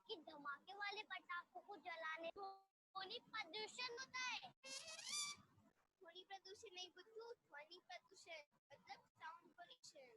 कि धमाके वाले पटाखों को जलाने ध्वनि प्रदूषण होता है। ध्वनि प्रदूषण नहीं बुद्धू, ध्वनि प्रदूषण मतलब साउंड पोल्यूशन।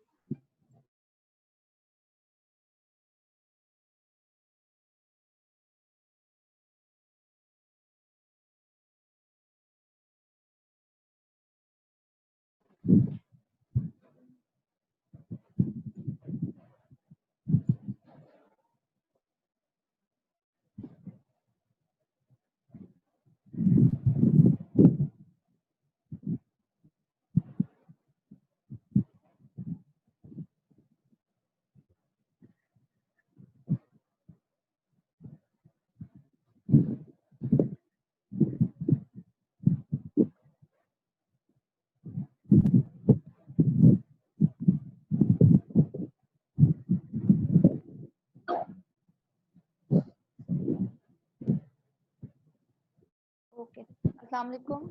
ओके, अस्सलाम वालेकुम।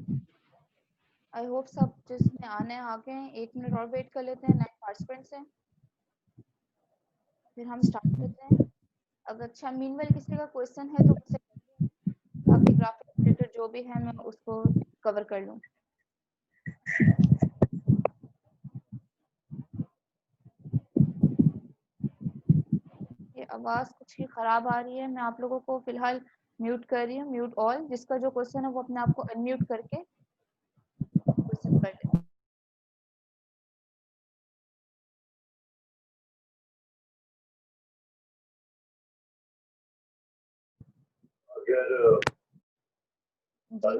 आई होप सब जिसमें आने आ गए हैं। 1 मिनट और वेट कर लेते हैं, 9 पार्टिसिपेंट्स हैं, फिर हम स्टार्ट करते हैं। अगर अच्छा मीनवेल किसी का क्वेश्चन है तो मुझसे ताकि ग्राफिक अपडेटर जो भी है मैं उसको कवर कर लूँ। ये आवाज़ कुछ ही ख़राब आ रही है। मैं आप लोगों को फ़िलहाल म्यूट कर रही हूँ, म्यूट ऑल। जिसका जो क्वेश्चन है वो अपने आप को अनम्यूट करके क्वेश्चन कर ले। जी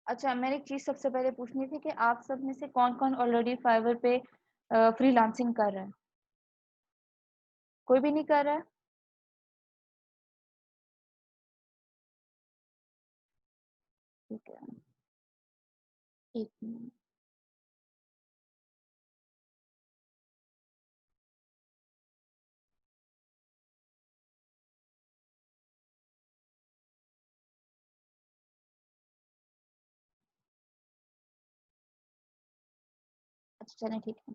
अच्छा, मैंने एक चीज़ सबसे पहले पूछनी थी कि आप सब में से कौन-कौन ऑलरेडी फाइवर पे फ्रीलांसिंग कर रहा है? कोई भी नहीं कर रहा है? ठीक है, 1 मिनट। अच्छा चलें ठीक है।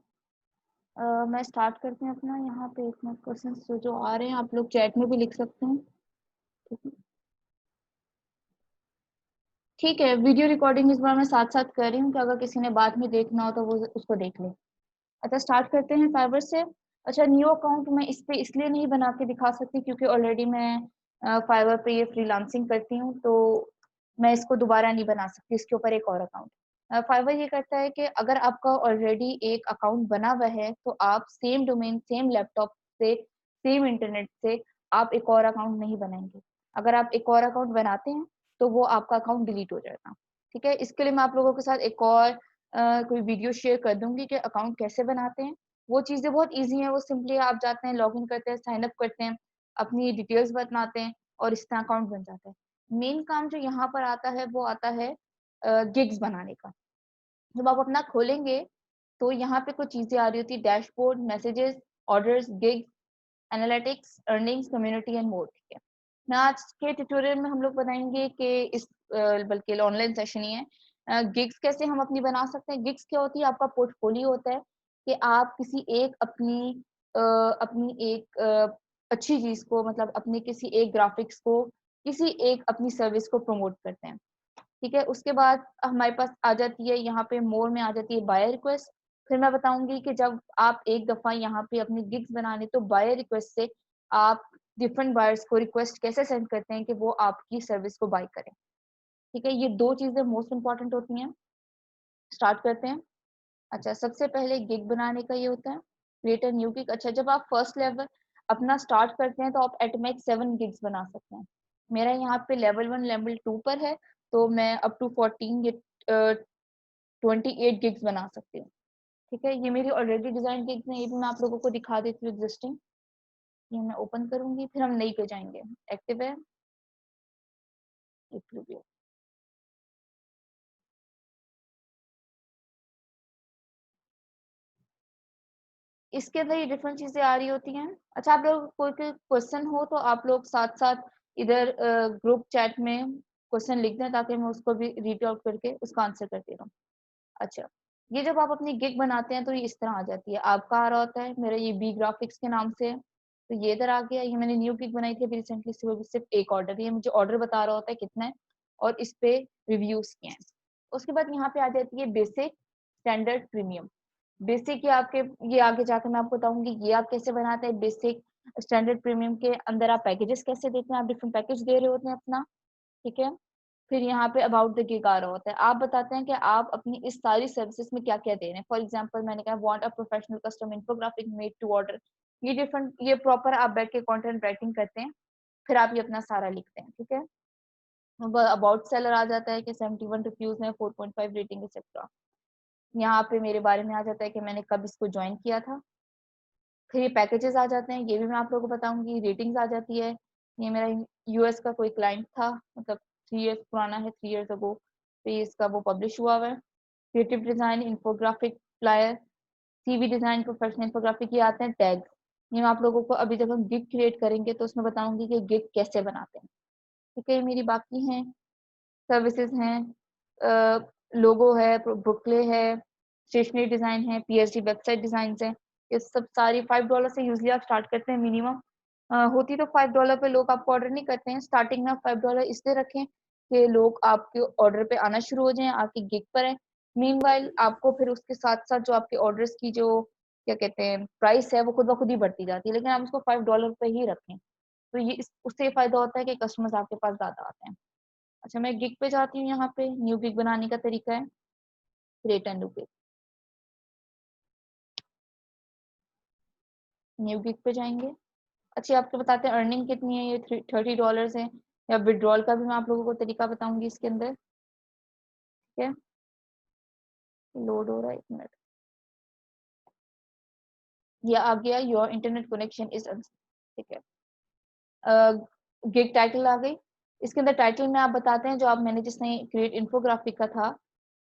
मैं स्टार्ट करती हूँ अपना। यहाँ पे एक मिनट, क्वेश्चंस जो आ रहे हैं आप लोग चैट में भी लिख सकते हैं। ठीक है, ठीक है। वीडियो रिकॉर्डिंग इस बार मैं साथ-साथ कर रही हूँ कि अगर किसी ने बाद में देखना हो तो वो उसको देख ले। अच्छा स्टार्ट करते हैं फाइवर से। अच्छा न्यू अकाउंट मैं इस पे इसलिए नहीं बना के दिखा सकती क्योंकि ऑलरेडी मैं फाइवर पे ये फ्रीलांसिंग करती हूँ, तो मैं इसको दोबारा नहीं बना सकती इसके ऊपर एक और अकाउंट। फाइवर ये करता है कि अगर आपका ऑलरेडी एक अकाउंट बना हुआ है तो आप सेम डोमेन, सेम लैपटॉप से, सेम इंटरनेट से आप एक और अकाउंट नहीं बनाएंगे। अगर आप एक और अकाउंट बनाते हैं तो वो आपका अकाउंट डिलीट हो जाएगा। ठीक है, इसके लिए मैं आप लोगों के साथ एक और कोई वीडियो शेयर कर दूंगी कि अकाउंट कैसे बनाते हैं। वो चीज़ें बहुत ईज़ी हैं। वो सिंपली आप जाते हैं, लॉगिन करते हैं, साइन अप करते हैं, अपनी डिटेल्स बताते हैं और इस तरह अकाउंट बन जाता है। मेन काम जो यहाँ पर आता है वो आता है गिग्स बनाने का। जब आप अपना खोलेंगे तो यहाँ पे कुछ चीज़ें आ रही होती है, dashboard, messages, orders, gigs, analytics, earnings, community and more. ठीक है, मैं आज के ट्यूटोरियल में हम लोग बताएंगे कि इस बल्कि ऑनलाइन सेशन ही है, गिग्स कैसे हम अपनी बना सकते हैं। गिग्स क्या होती है? आपका पोर्टफोलियो होता है कि आप किसी एक अपनी एक अच्छी चीज़ को, मतलब अपने किसी एक ग्राफिक्स को, किसी एक अपनी सर्विस को प्रमोट करते हैं। ठीक है, उसके बाद हमारे पास आ जाती है, यहाँ पे मोर में आ जाती है बायर रिक्वेस्ट। फिर मैं बताऊंगी कि जब आप एक दफ़ा यहाँ पे अपनी गिग्स बनाने तो बायर रिक्वेस्ट से आप डिफरेंट बायर्स को रिक्वेस्ट कैसे सेंड करते हैं कि वो आपकी सर्विस को बाय करें। ठीक है, ये 2 चीज़ें मोस्ट इंपॉर्टेंट होती हैं। स्टार्ट करते हैं। अच्छा, सबसे पहले गिग बनाने का ये होता है, क्रिएट अ न्यू गिग। अच्छा, जब आप फर्स्ट लेवल अपना स्टार्ट करते हैं तो आप एटमेक 7 गिग्स बना सकते हैं। मेरा यहाँ पे लेवल 1 लेवल 2 पर है, तो मैं अप टू 14 या 28 गिग्स बना सकती हूँ। ठीक है, ये मेरी ऑलरेडी डिजाइन गिग्स हैं, ये भी मैं आप लोगों को दिखा देती हूँ एग्जिस्टिंग। ये मैं ओपन करूंगी, फिर हम नई पे जाएंगे। एक्टिव है, प्रीव्यू। इसके अंदर ये डिफरेंट चीजें आ रही होती हैं। अच्छा, आप लोग कोई क्वेश्चन हो तो आप लोग साथ साथ इधर ग्रुप चैट में क्वेश्चन लिख दें, ताकि मैं उसको भी रीड आउट करके उसका आंसर करती रहूँ। अच्छा, ये जब आप अपनी गिग बनाते हैं तो ये इस तरह आ जाती है। आपका आ रहा होता है, मेरा ये बी ग्राफिक्स के नाम से है, तो ये इधर आ गया। ये मैंने न्यू गिग बनाई थी अभी रिसेंटली, सिर्फ एक ऑर्डर, ये मुझे ऑर्डर बता रहा होता है कितना है और इस पे रिव्यूज क्या हैं। उसके बाद यहाँ पे आ जाती है बेसिक, स्टैंडर्ड, प्रीमियम। बेसिक ये आपके, ये आगे जाकर मैं आपको बताऊंगी ये आप कैसे बनाते हैं। बेसिक, स्टैंडर्ड, प्रीमियम के अंदर आप पैकेजेस कैसे देते हैं, आप डिफरेंट पैकेज दे रहे होते हैं अपना। ठीक है, फिर यहाँ पे अबाउट द गिग आ रहा होता है, आप बताते हैं कि आप अपनी इस सारी सर्विसेज में क्या क्या दे रहे हैं। फॉर एग्जांपल मैंने कहा want a professional custom infographic made to order. ये डिफरेंट, ये प्रॉपर आप बैठ के कंटेंट राइटिंग करते हैं, फिर आप ये अपना सारा लिखते हैं। ठीक है, अबाउट सेलर आ जाता है कि 71 रिव्यूज हैं, 4.5 रेटिंग एक्सेट्रा। यहाँ पे मेरे बारे में आ जाता है कि मैंने कब इसको ज्वाइन किया था। फिर ये पैकेजेस आ जाते हैं, ये भी मैं आप लोगों को बताऊंगी। रेटिंग्स आ जाती है, ये मेरा यूएस का कोई क्लाइंट था, मतलब 3 इयर्स पुराना है, 3 इयर्स अगो तो ये इसका वो पब्लिश हुआ हुआ है। Creative design, infographic, flyer, CV design, professional infographic, ये आते हैं टैग्स। ये मैं आप लोगों को अभी जब हम गिग क्रिएट करेंगे तो उसमें बताऊंगी कि गिग कैसे बनाते हैं। ठीक है, ये मेरी बाकी हैं सर्विसेज हैं, लोगो है, बुकले है, स्टेशनरी डिजाइन है, पीएचडी वेबसाइट डिजाइन है। ये सब सारी $5 से यूजली आप स्टार्ट करते हैं मिनिमम। होती तो $5 पे, लोग आपको ऑर्डर नहीं करते हैं। स्टार्टिंग में आप $5 इसलिए रखें कि लोग आपके ऑर्डर पे आना शुरू हो जाएं, आपकी गिग पर है। मीनवाइल आपको फिर उसके साथ साथ जो आपके ऑर्डर्स की जो क्या कहते हैं प्राइस है, वो खुद ब खुद ही बढ़ती जाती है, लेकिन आप उसको $5 पे ही रखें, तो ये उससे ये फायदा होता है कि कस्टमर्स आपके पास ज्यादा आते हैं। अच्छा, मैं गिग पे जाती हूँ। यहाँ पे न्यू गिग बनाने का तरीका है, create and new gig. New gig पे जाएंगे। अच्छा, आपको बताते हैं अर्निंग कितनी है। ये $30 है, या विड्रॉल का भी मैं आप लोगों को तरीका बताऊंगी इसके अंदर। ठीक है, लोड हो रहा है, 1 मिनट। ये आ गया, योर इंटरनेट कनेक्शन इज। ठीक है, गिग टाइटल आ गई। इसके अंदर टाइटल में आप बताते हैं जो आप मैंने जिसने क्रिएट इन्फोग्राफिक का था,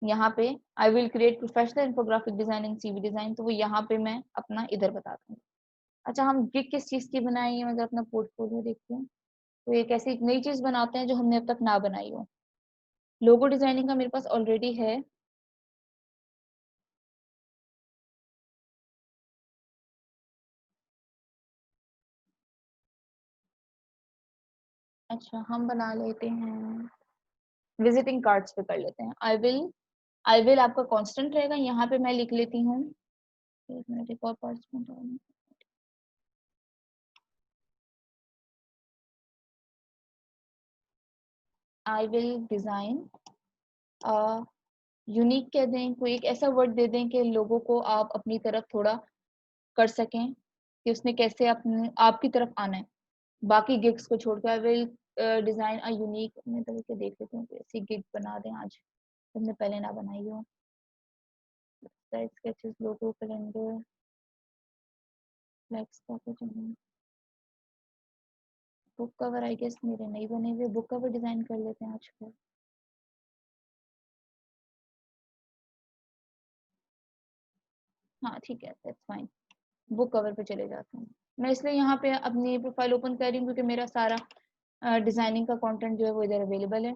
यहाँ पे आई will create professional infographic design and CV design, तो वो यहाँ पे मैं अपना इधर बताता हूँ। अच्छा, हम गिग किस चीज की बनाई है, मैं अगर अपना पोर्टफोलियो देखती हूँ तो एक ऐसी नई चीज बनाते हैं जो हमने अब तक ना बनाई हो। लोगो डिजाइनिंग का मेरे पास ऑलरेडी है। अच्छा, हम बना लेते हैं, विजिटिंग कार्ड्स पे कर लेते हैं। आई विल आपका कांस्टेंट रहेगा, यहाँ पे मैं लिख लेती हूँ। एक मिनट, एक और पार्ट्स में आई विल डिजाइन यूनिक कह दें, कोई एक ऐसा वर्ड दे दें कि लोगों को आप अपनी तरफ थोड़ा कर सकें कि उसने कैसे अपने आपकी तरफ आना है, बाकी गिग्स को छोड़कर। आई विल डिजाइन अ यूनिक, मैं तो के देख लेती हूँ ऐसी गिग बना दें आज, तुमने पहले ना बनाई हो। स्केचेस, लोगो, कैलेंडर, फ्लेक्स का कुछ नहीं। बुक कवर आई गेस मेरे नहीं बने हुए, बुक कवर डिजाइन कर लेते हैं आज का। हाँ ठीक है, दैट्स फाइन। बुक कवर पे चले जाते हैं। मैं इसलिए यहाँ पे अपनी प्रोफाइल ओपन कर रही हूँ क्योंकि मेरा सारा डिजाइनिंग का कंटेंट जो है वो इधर अवेलेबल है।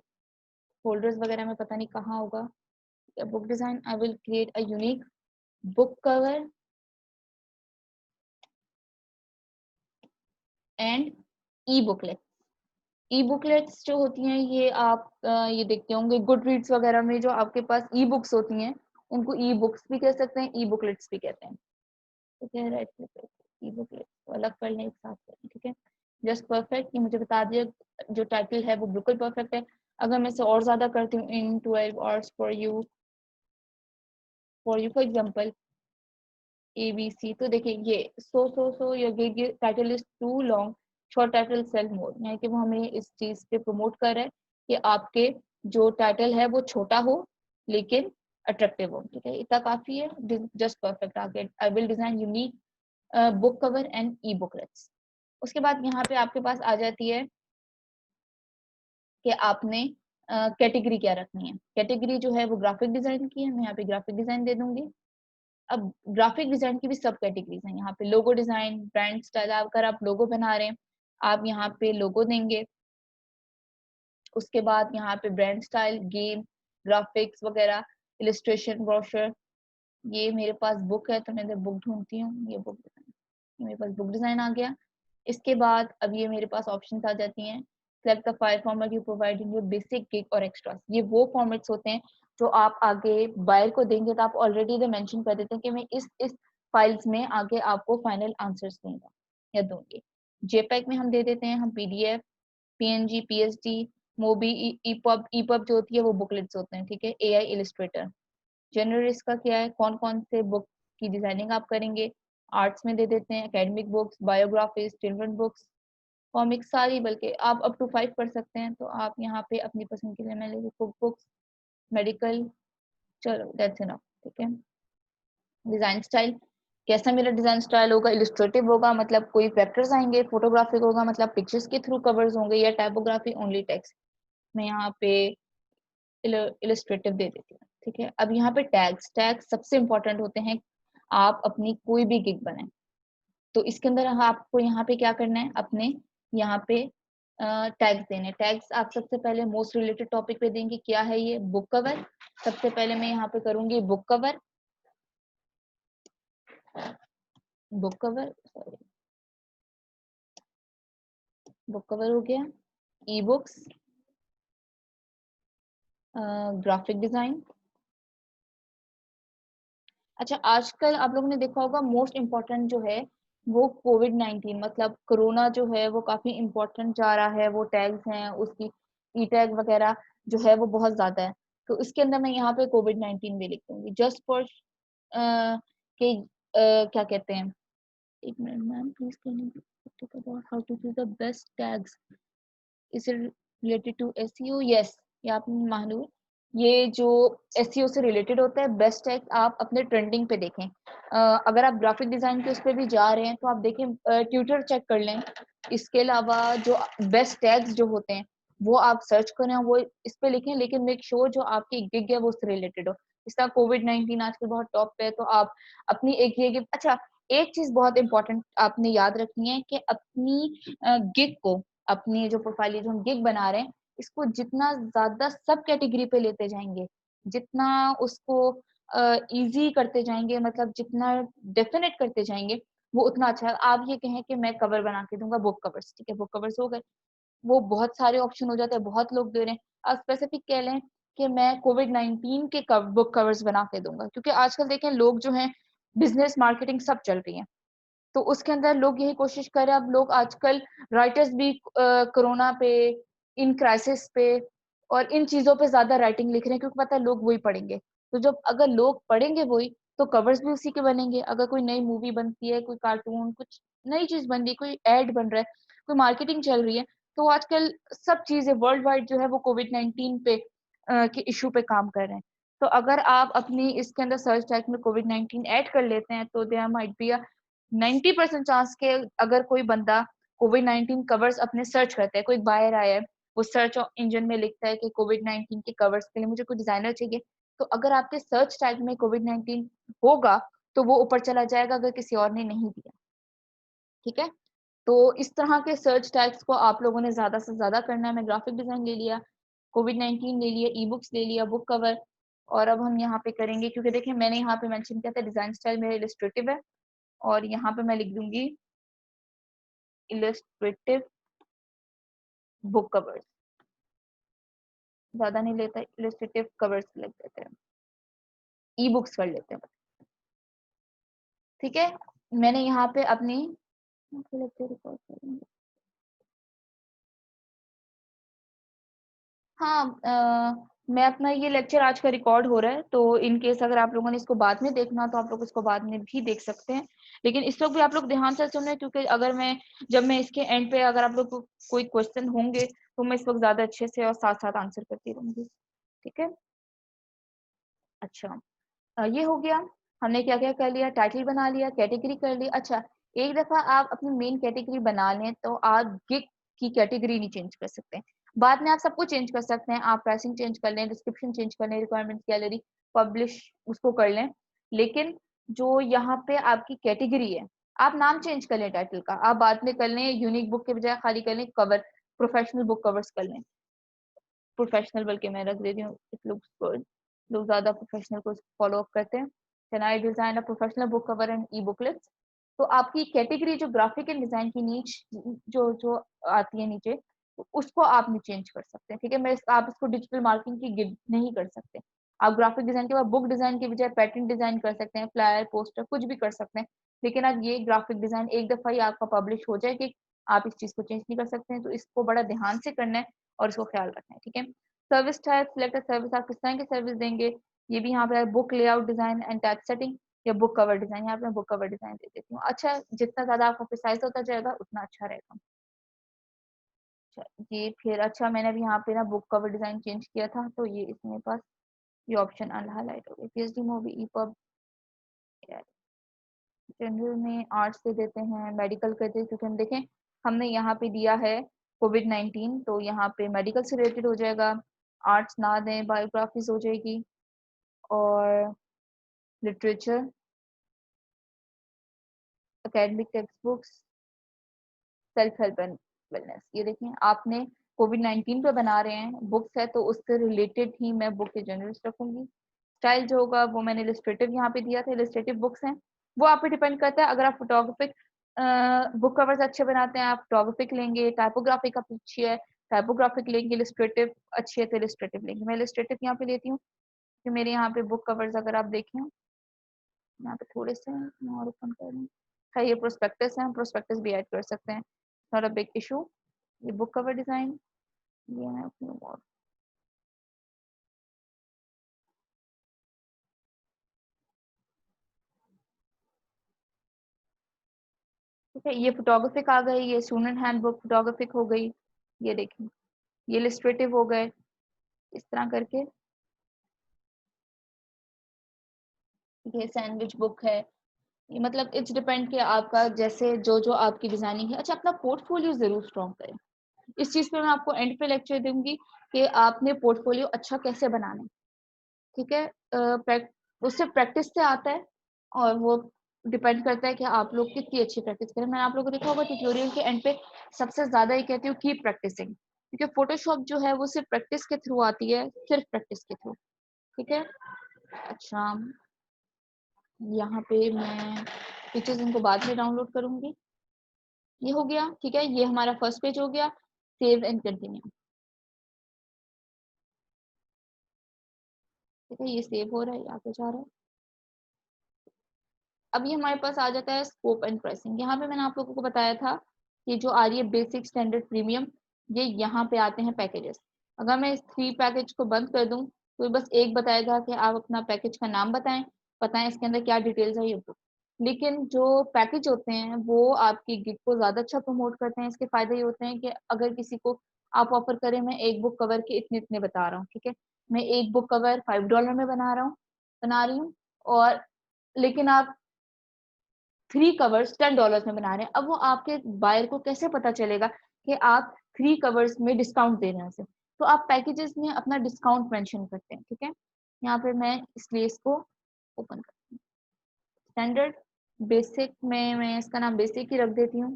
फोल्डर्स वगैरह में पता नहीं कहाँ होगा। Book design, I will create a unique book cover and E booklet. E booklets जो होती हैं ये आप ये देखते होंगे गुड रीड्स वगैरह में, जो आपके पास ई बुक्स होती हैं उनको ई बुक्स भी कह सकते हैं, ई बुकलेट्स भी कहते हैं। ठीक है, राइट क्लिक करके ई बुकलेट को अलग कर लें, एक साथ करें। ठीक है, जस्ट परफेक्ट, ये मुझे बता दिया जो टाइटल है वो बिल्कुल परफेक्ट है। अगर मैं इसे और ज्यादा करती हूँ, in 12 hours for you for example ABC, तो देखिए ये so your title is too long, short title sell more, यानी कि वो हमें इस चीज पे प्रमोट कर रहा है कि आपके जो टाइटल है वो छोटा हो लेकिन अट्रैक्टिव हो। ठीक है, इतना काफी है, जस्ट परफेक्ट। आगे आई will design unique book cover and E booklets. उसके बाद यहाँ पे आपके पास आ जाती है कि आपने कैटेगरी क्या रखनी है। कैटेगरी जो है वो ग्राफिक डिजाइन की है, मैं यहाँ पे ग्राफिक डिजाइन दे दूंगी। अब ग्राफिक डिजाइन की भी सब कैटेगरीज हैं, यहाँ पे लोगो डिजाइन, ब्रांड स्टाइल, अगर आप लोगो बना रहे हैं आप यहाँ पे लोगो देंगे। उसके बाद यहाँ पे ब्रांड स्टाइल, गेम, ग्राफिक्स वगैरह, इलिस्ट्रेशन, ब्रोशर। ये मेरे पास बुक है तो मैं इधर बुक ढूंढती हूँ, ये बुक डिजाइन, ये मेरे पास बुक डिजाइन आ गया। इसके बाद अब ये मेरे पास ऑप्शंस आ जाती हैं, select the file format you provide in your basic, gig और एक्स्ट्रास। ये वो फॉर्मेट्स होते हैं जो आप आगे बायर को देंगे तो आप ऑलरेडी इधर मेंशन कर देते हैं कि मैं इस फाइल्स में आगे आपको फाइनल आंसर्स दूंगा या दूंगी। जेपैग में हम दे देते हैं, हम PDF, PNG, PSD, MOBI, EPUB. EPUB जो होती है वो बुकलेट्स होते हैं। ठीक है, एआई इलिस्ट्रेटर। जनरल इसका क्या है, कौन कौन से बुक की डिजाइनिंग आप करेंगे। आर्ट्स में दे देते हैं academic books, biographies, children books, comics सारी, बल्कि आप अप टू 5 पढ़ सकते हैं। तो आप यहाँ पे अपनी पसंद के लिए मैं ले कुक बुक्स, मेडिकल, चलो दैट्स इनफ। ठीक है, डिजाइन स्टाइल, कैसा मेरा डिजाइन स्टाइल होगा, इलिस्ट्रेटिव होगा मतलब कोई फैक्टर्स आएंगे, फोटोग्राफिक होगा मतलब पिक्चर्स के थ्रू कवर्स होंगे, या टाइपोग्राफी ओनली टेक्स्ट। मैं यहाँ पे इलिस्ट्रेटिव दे देती हूँ। ठीक है, अब यहाँ पे टैग्स, टैग्स सबसे इंपॉर्टेंट होते हैं। आप अपनी कोई भी गिग बनाए तो इसके अंदर आपको यहाँ पे क्या करना है, अपने यहाँ पे टैग्स देने। टैग्स आप सबसे पहले मोस्ट रिलेटेड टॉपिक पे देंगे। क्या है ये, बुक कवर। सबसे पहले मैं यहाँ पे करूंगी book cover, book cover, sorry, book cover हो गया। E books, graphic design. अच्छा, आजकल आप लोगों ने देखा होगा मोस्ट इम्पोर्टेंट जो है वो कोविड-19 मतलब कोरोना जो है वो काफी इम्पोर्टेंट जा रहा है। वो टैग्स हैं उसकी, ई टैग वगैरह जो है वो बहुत ज्यादा है। तो इसके अंदर मैं यहाँ पे कोविड-19 भी लिख दूंगी, जस्ट फॉर के क्या कहते हैं, एक minute ma'am please can you talk about how to choose the best tags, is it related to SEO. Yes, ये आपने मान लो, ये जो एसईओ से रिलेटेड होता है। बेस्ट टैग आप अपने ट्रेंडिंग पे देखें। अगर आप ग्राफिक डिजाइन के उस पर भी जा रहे हैं तो आप देखें, ट्विटर चेक कर लें। इसके अलावा जो बेस्ट टैग्स जो होते हैं वो आप सर्च करें, वो इस पे लिखें, लेकिन मेक श्योर जो आपकी गिग है वो उससे रिलेटेड हो। इस तरह कोविड-19 आजकल बहुत टॉप पे है तो आप अपनी एक ये गिग, अच्छा एक चीज बहुत इंपॉर्टेंट आपने याद रखनी है कि अपनी गिग को, अपनी जो प्रोफाइल जो हम गिग बना रहे हैं इसको जितना ज्यादा सब कैटेगरी पे लेते जाएंगे, जितना उसको इजी करते जाएंगे, मतलब जितना डेफिनेट करते जाएंगे वो उतना अच्छा है। आप ये कहें कि मैं कवर बना के दूंगा बुक कवर्स, ठीक है, बुक कवर्स हो गए, वो बहुत सारे ऑप्शन हो जाते हैं, बहुत लोग दे रहे हैं। आप स्पेसिफिक कह लें कि मैं कोविड-19 के बुक कवर्स बना के दूंगा, क्योंकि आजकल देखें लोग जो हैं बिजनेस मार्केटिंग सब चल रही है, तो उसके अंदर लोग यही कोशिश कर रहे हैं। अब लोग आजकल राइटर्स भी कोरोना पे, इन क्राइसिस पे और इन चीजों पे ज्यादा राइटिंग लिख रहे हैं, क्योंकि पता है लोग वही पढ़ेंगे। तो जब अगर लोग पढ़ेंगे वही तो कवर्स भी उसी के बनेंगे। अगर कोई नई मूवी बनती है, कोई कार्टून, कुछ नई चीज बन रही है, कोई एड बन रहा है, कोई मार्केटिंग चल रही है, तो आजकल सब चीजें वर्ल्ड वाइड जो है वो कोविड-19 पे के इशू पे काम कर रहे हैं। तो अगर आप अपनी इसके अंदर सर्च टैग में कोविड-19 ऐड कर लेते हैं तो देयर माइट बी 90% चांस के अगर कोई बंदा कोविड-19 कवर्स अपने सर्च करता है, कोई बायर आया है, वो सर्च इंजन में लिखता है कि कोविड-19 के कवर्स के लिए मुझे कोई डिजाइनर चाहिए, तो अगर आपके सर्च टैग में कोविड-19 होगा तो वो ऊपर चला जाएगा अगर किसी और ने नहीं दिया। ठीक है, तो इस तरह के सर्च टैग्स को आप लोगों ने ज्यादा से ज्यादा करना है। मैं ग्राफिक डिजाइन ले लिया, कोविड-19 ले लिया, ई बुक्स ले लिया, बुक कवर, और अब हम यहाँ पे करेंगे, क्योंकि देखिए मैंने यहाँ पे मेंशन किया था डिजाइन स्टाइल मेरा इलिस्ट्रेटिव है, और यहाँ पे मैं लिख दूंगी इलस्ट्रेटिव बुक कवर्स, ज्यादा नहीं लेता, इलस्ट्रेटिव कवर्स लिख देते हैं, ई बुक्स कर लेते हैं। ठीक है, मैंने यहाँ पे अपनी हाँ मैं अपना ये लेक्चर आज का रिकॉर्ड हो रहा है, तो इन केस अगर आप लोगों ने इसको बाद में देखना तो आप लोग इसको बाद में भी देख सकते हैं, लेकिन इस वक्त भी आप लोग ध्यान से सुने, क्योंकि अगर मैं जब मैं इसके एंड पे अगर आप लोग को कोई क्वेश्चन होंगे तो मैं इस वक्त ज्यादा अच्छे से और साथ साथ आंसर करती रहूंगी। ठीक है, अच्छा ये हो गया, हमने क्या क्या कर लिया, टाइटल बना लिया, कैटेगरी कर ली। अच्छा, एक दफा आप अपनी मेन कैटेगरी बना लें तो आप गिग की कैटेगरी नहीं चेंज कर सकते, बाद में आप सब कुछ चेंज कर सकते हैं, आप प्राइसिंग चेंज कर लें, डिस्क्रिप्शन चेंज कर लें, रिक्वायरमेंट गैलरी पब्लिश उसको कर लें, लेकिन जो यहाँ पे आपकी कैटेगरी है, आप नाम चेंज कर लें टाइटल का, आप बाद में कर लें, यूनिक बुक के बजाय खाली कर लें कवर, प्रोफेशनल बुक कवर्स कर लें, प्रोफेशनल बल्कि मैं रख देती हूँ, इट लुक्स गुड, लोग ज्यादा प्रोफेशनल को फॉलो अप करते हैं। Can I design a professional book cover and E booklets, तो आपकी कैटेगरी जो ग्राफिक एंड डिजाइन की नीच जो जो आती है नीचे, उसको आप नहीं चेंज कर सकते। ठीक है, मैं आप इसको डिजिटल मार्केटिंग की गिग नहीं कर सकते, आप ग्राफिक डिजाइन के बाद बुक डिजाइन के बजाय पैटर्न डिजाइन कर सकते हैं, फ्लायर पोस्टर कुछ भी कर सकते हैं, लेकिन अब ये ग्राफिक डिजाइन एक दफा ही आपका पब्लिश हो जाए कि आप इस चीज को चेंज नहीं कर सकते हैं, तो इसको बड़ा ध्यान से करना है और इसको ख्याल रखना है। ठीक है, सर्विस टाइप सिलेक्ट सर्विस, आप किस तरह की सर्विस देंगे, ये भी यहाँ पे book layout design and type setting या बुक कवर डिजाइन, यहाँ पे मैं बुक कवर डिजाइन दे देती हूँ। अच्छा, जितना ज्यादा आपका प्रिसाइज होता जाएगा उतना अच्छा रहेगा। अच्छा, ये फिर अच्छा मैंने अभी यहाँ पे ना बुक कवर डिजाइन चेंज किया था, तो ये इसमें पास ये ऑप्शन अनहाइलाइट हो गया, पीएचडी मूवी ईपब, जनरल में आर्ट्स दे देते हैं, मेडिकल करते हैं, क्योंकि हम देखें हमने यहाँ पे दिया है कोविड-19, तो यहाँ पे मेडिकल से रिलेटेड हो जाएगा, आर्ट्स ना दें, बायोग्राफीज हो जाएगी, और literature, academic text books, self help and wellness. ये देखें आपने कोविड-19 पे बना रहे हैं बुक्स है, तो उससे रिलेटेड ही मैं बुक के जर्नलिस्ट रखूंगी। स्टाइल जो होगा वो मैंने इलस्ट्रेटिव यहाँ पे दिया था, इलस्ट्रेटिव बुक्स हैं, वो आप पे डिपेंड करता है, अगर आप फोटोग्राफिक बुक कवर्स अच्छे बनाते हैं आप फोटोग्राफिक लेंगे, टाइपोग्राफिक अच्छी है टाइपोग्राफिक लेंगे, इलस्ट्रेटिव अच्छी है तो इलस्ट्रेटिव लेंगे। मैं इलस्ट्रेटिव यहाँ पे लेती हूँ, कि मेरे यहाँ पे बुक कवर्स अगर आप देखें यहाँ पे थोड़े से मैं और ओपन कर लूँ, है ये प्रोस्पेक्टस है, हम प्रोस्पेक्टस भी ऐड कर सकते हैं, नॉट अ बिग इशू। ये बुक कवर डिजाइन, ये मैं अपनी और ठीक है, ये फोटोग्राफिक आ गई, ये स्टूडेंट हैंडबुक फोटोग्राफिक हो गई, ये देखें ये इलस्ट्रेटिव हो गए, इस तरह करके। ये सैंडविच बुक है, ये मतलब इट्स डिपेंड कि आपका जैसे जो जो आपकी डिजाइनिंग है। अच्छा, अपना पोर्टफोलियो जरूर स्ट्रॉन्ग करें, इस चीज पे मैं आपको एंड पे लेक्चर दूंगी कि आपने पोर्टफोलियो अच्छा कैसे बनाना है। ठीक है, उससे प्रैक्टिस से आता है, और वो डिपेंड करता है कि आप लोग कितनी अच्छी प्रैक्टिस करें। मैंने आप लोगों को देखा होगा ट्यूटोरियल के एंड पे सबसे ज्यादा ये कहती हूँ कीप प्रैक्टिसिंग, क्योंकि फोटोशॉप जो है वो सिर्फ प्रैक्टिस के थ्रू आती है, सिर्फ प्रैक्टिस के थ्रू। ठीक है, अच्छा यहाँ पे मैं पिक्चर्स इनको बाद में डाउनलोड करूंगी, ये हो गया। ठीक है, ये हमारा फर्स्ट पेज हो गया, सेव एंड कंटिन्यू। ठीक है, ये सेव हो रहा है, आगे जा रहा है। अब ये हमारे पास आ जाता है स्कोप एंड प्राइसिंग। यहाँ पे मैंने आप लोगों को बताया था कि जो आ रही है बेसिक, स्टैंडर्ड, प्रीमियम, ये यहाँ पे आते हैं पैकेजेस। अगर मैं इस 3 पैकेज को बंद कर दूं तो ये बस एक बताएगा कि आप अपना पैकेज का नाम बताएं इसके अंदर क्या डिटेल्स है, ये बुक। लेकिन जो पैकेज होते हैं वो आपकी गिग को ज्यादा अच्छा प्रमोट करते हैं। इसके फायदे ये होते हैं कि अगर किसी को आप ऑफर करें, मैं एक बुक कवर के इतने इतने बता रहा हूँ, ठीक है, मैं एक बुक कवर $5 में बना रही हूँ, और लेकिन आप 3 कवर्स $10 में बना रहे हैं। अब वो आपके बायर को कैसे पता चलेगा कि आप 3 कवर्स में डिस्काउंट दे रहे हैं उसे, तो आप पैकेजेस में अपना डिस्काउंट मेंशन करते हैं। ठीक है, यहाँ पे मैं इसलिए इसको ओपन करती हूँ, स्टैंडर्ड, बेसिक में मैं इसका नाम बेसिक ही रख देती हूँ,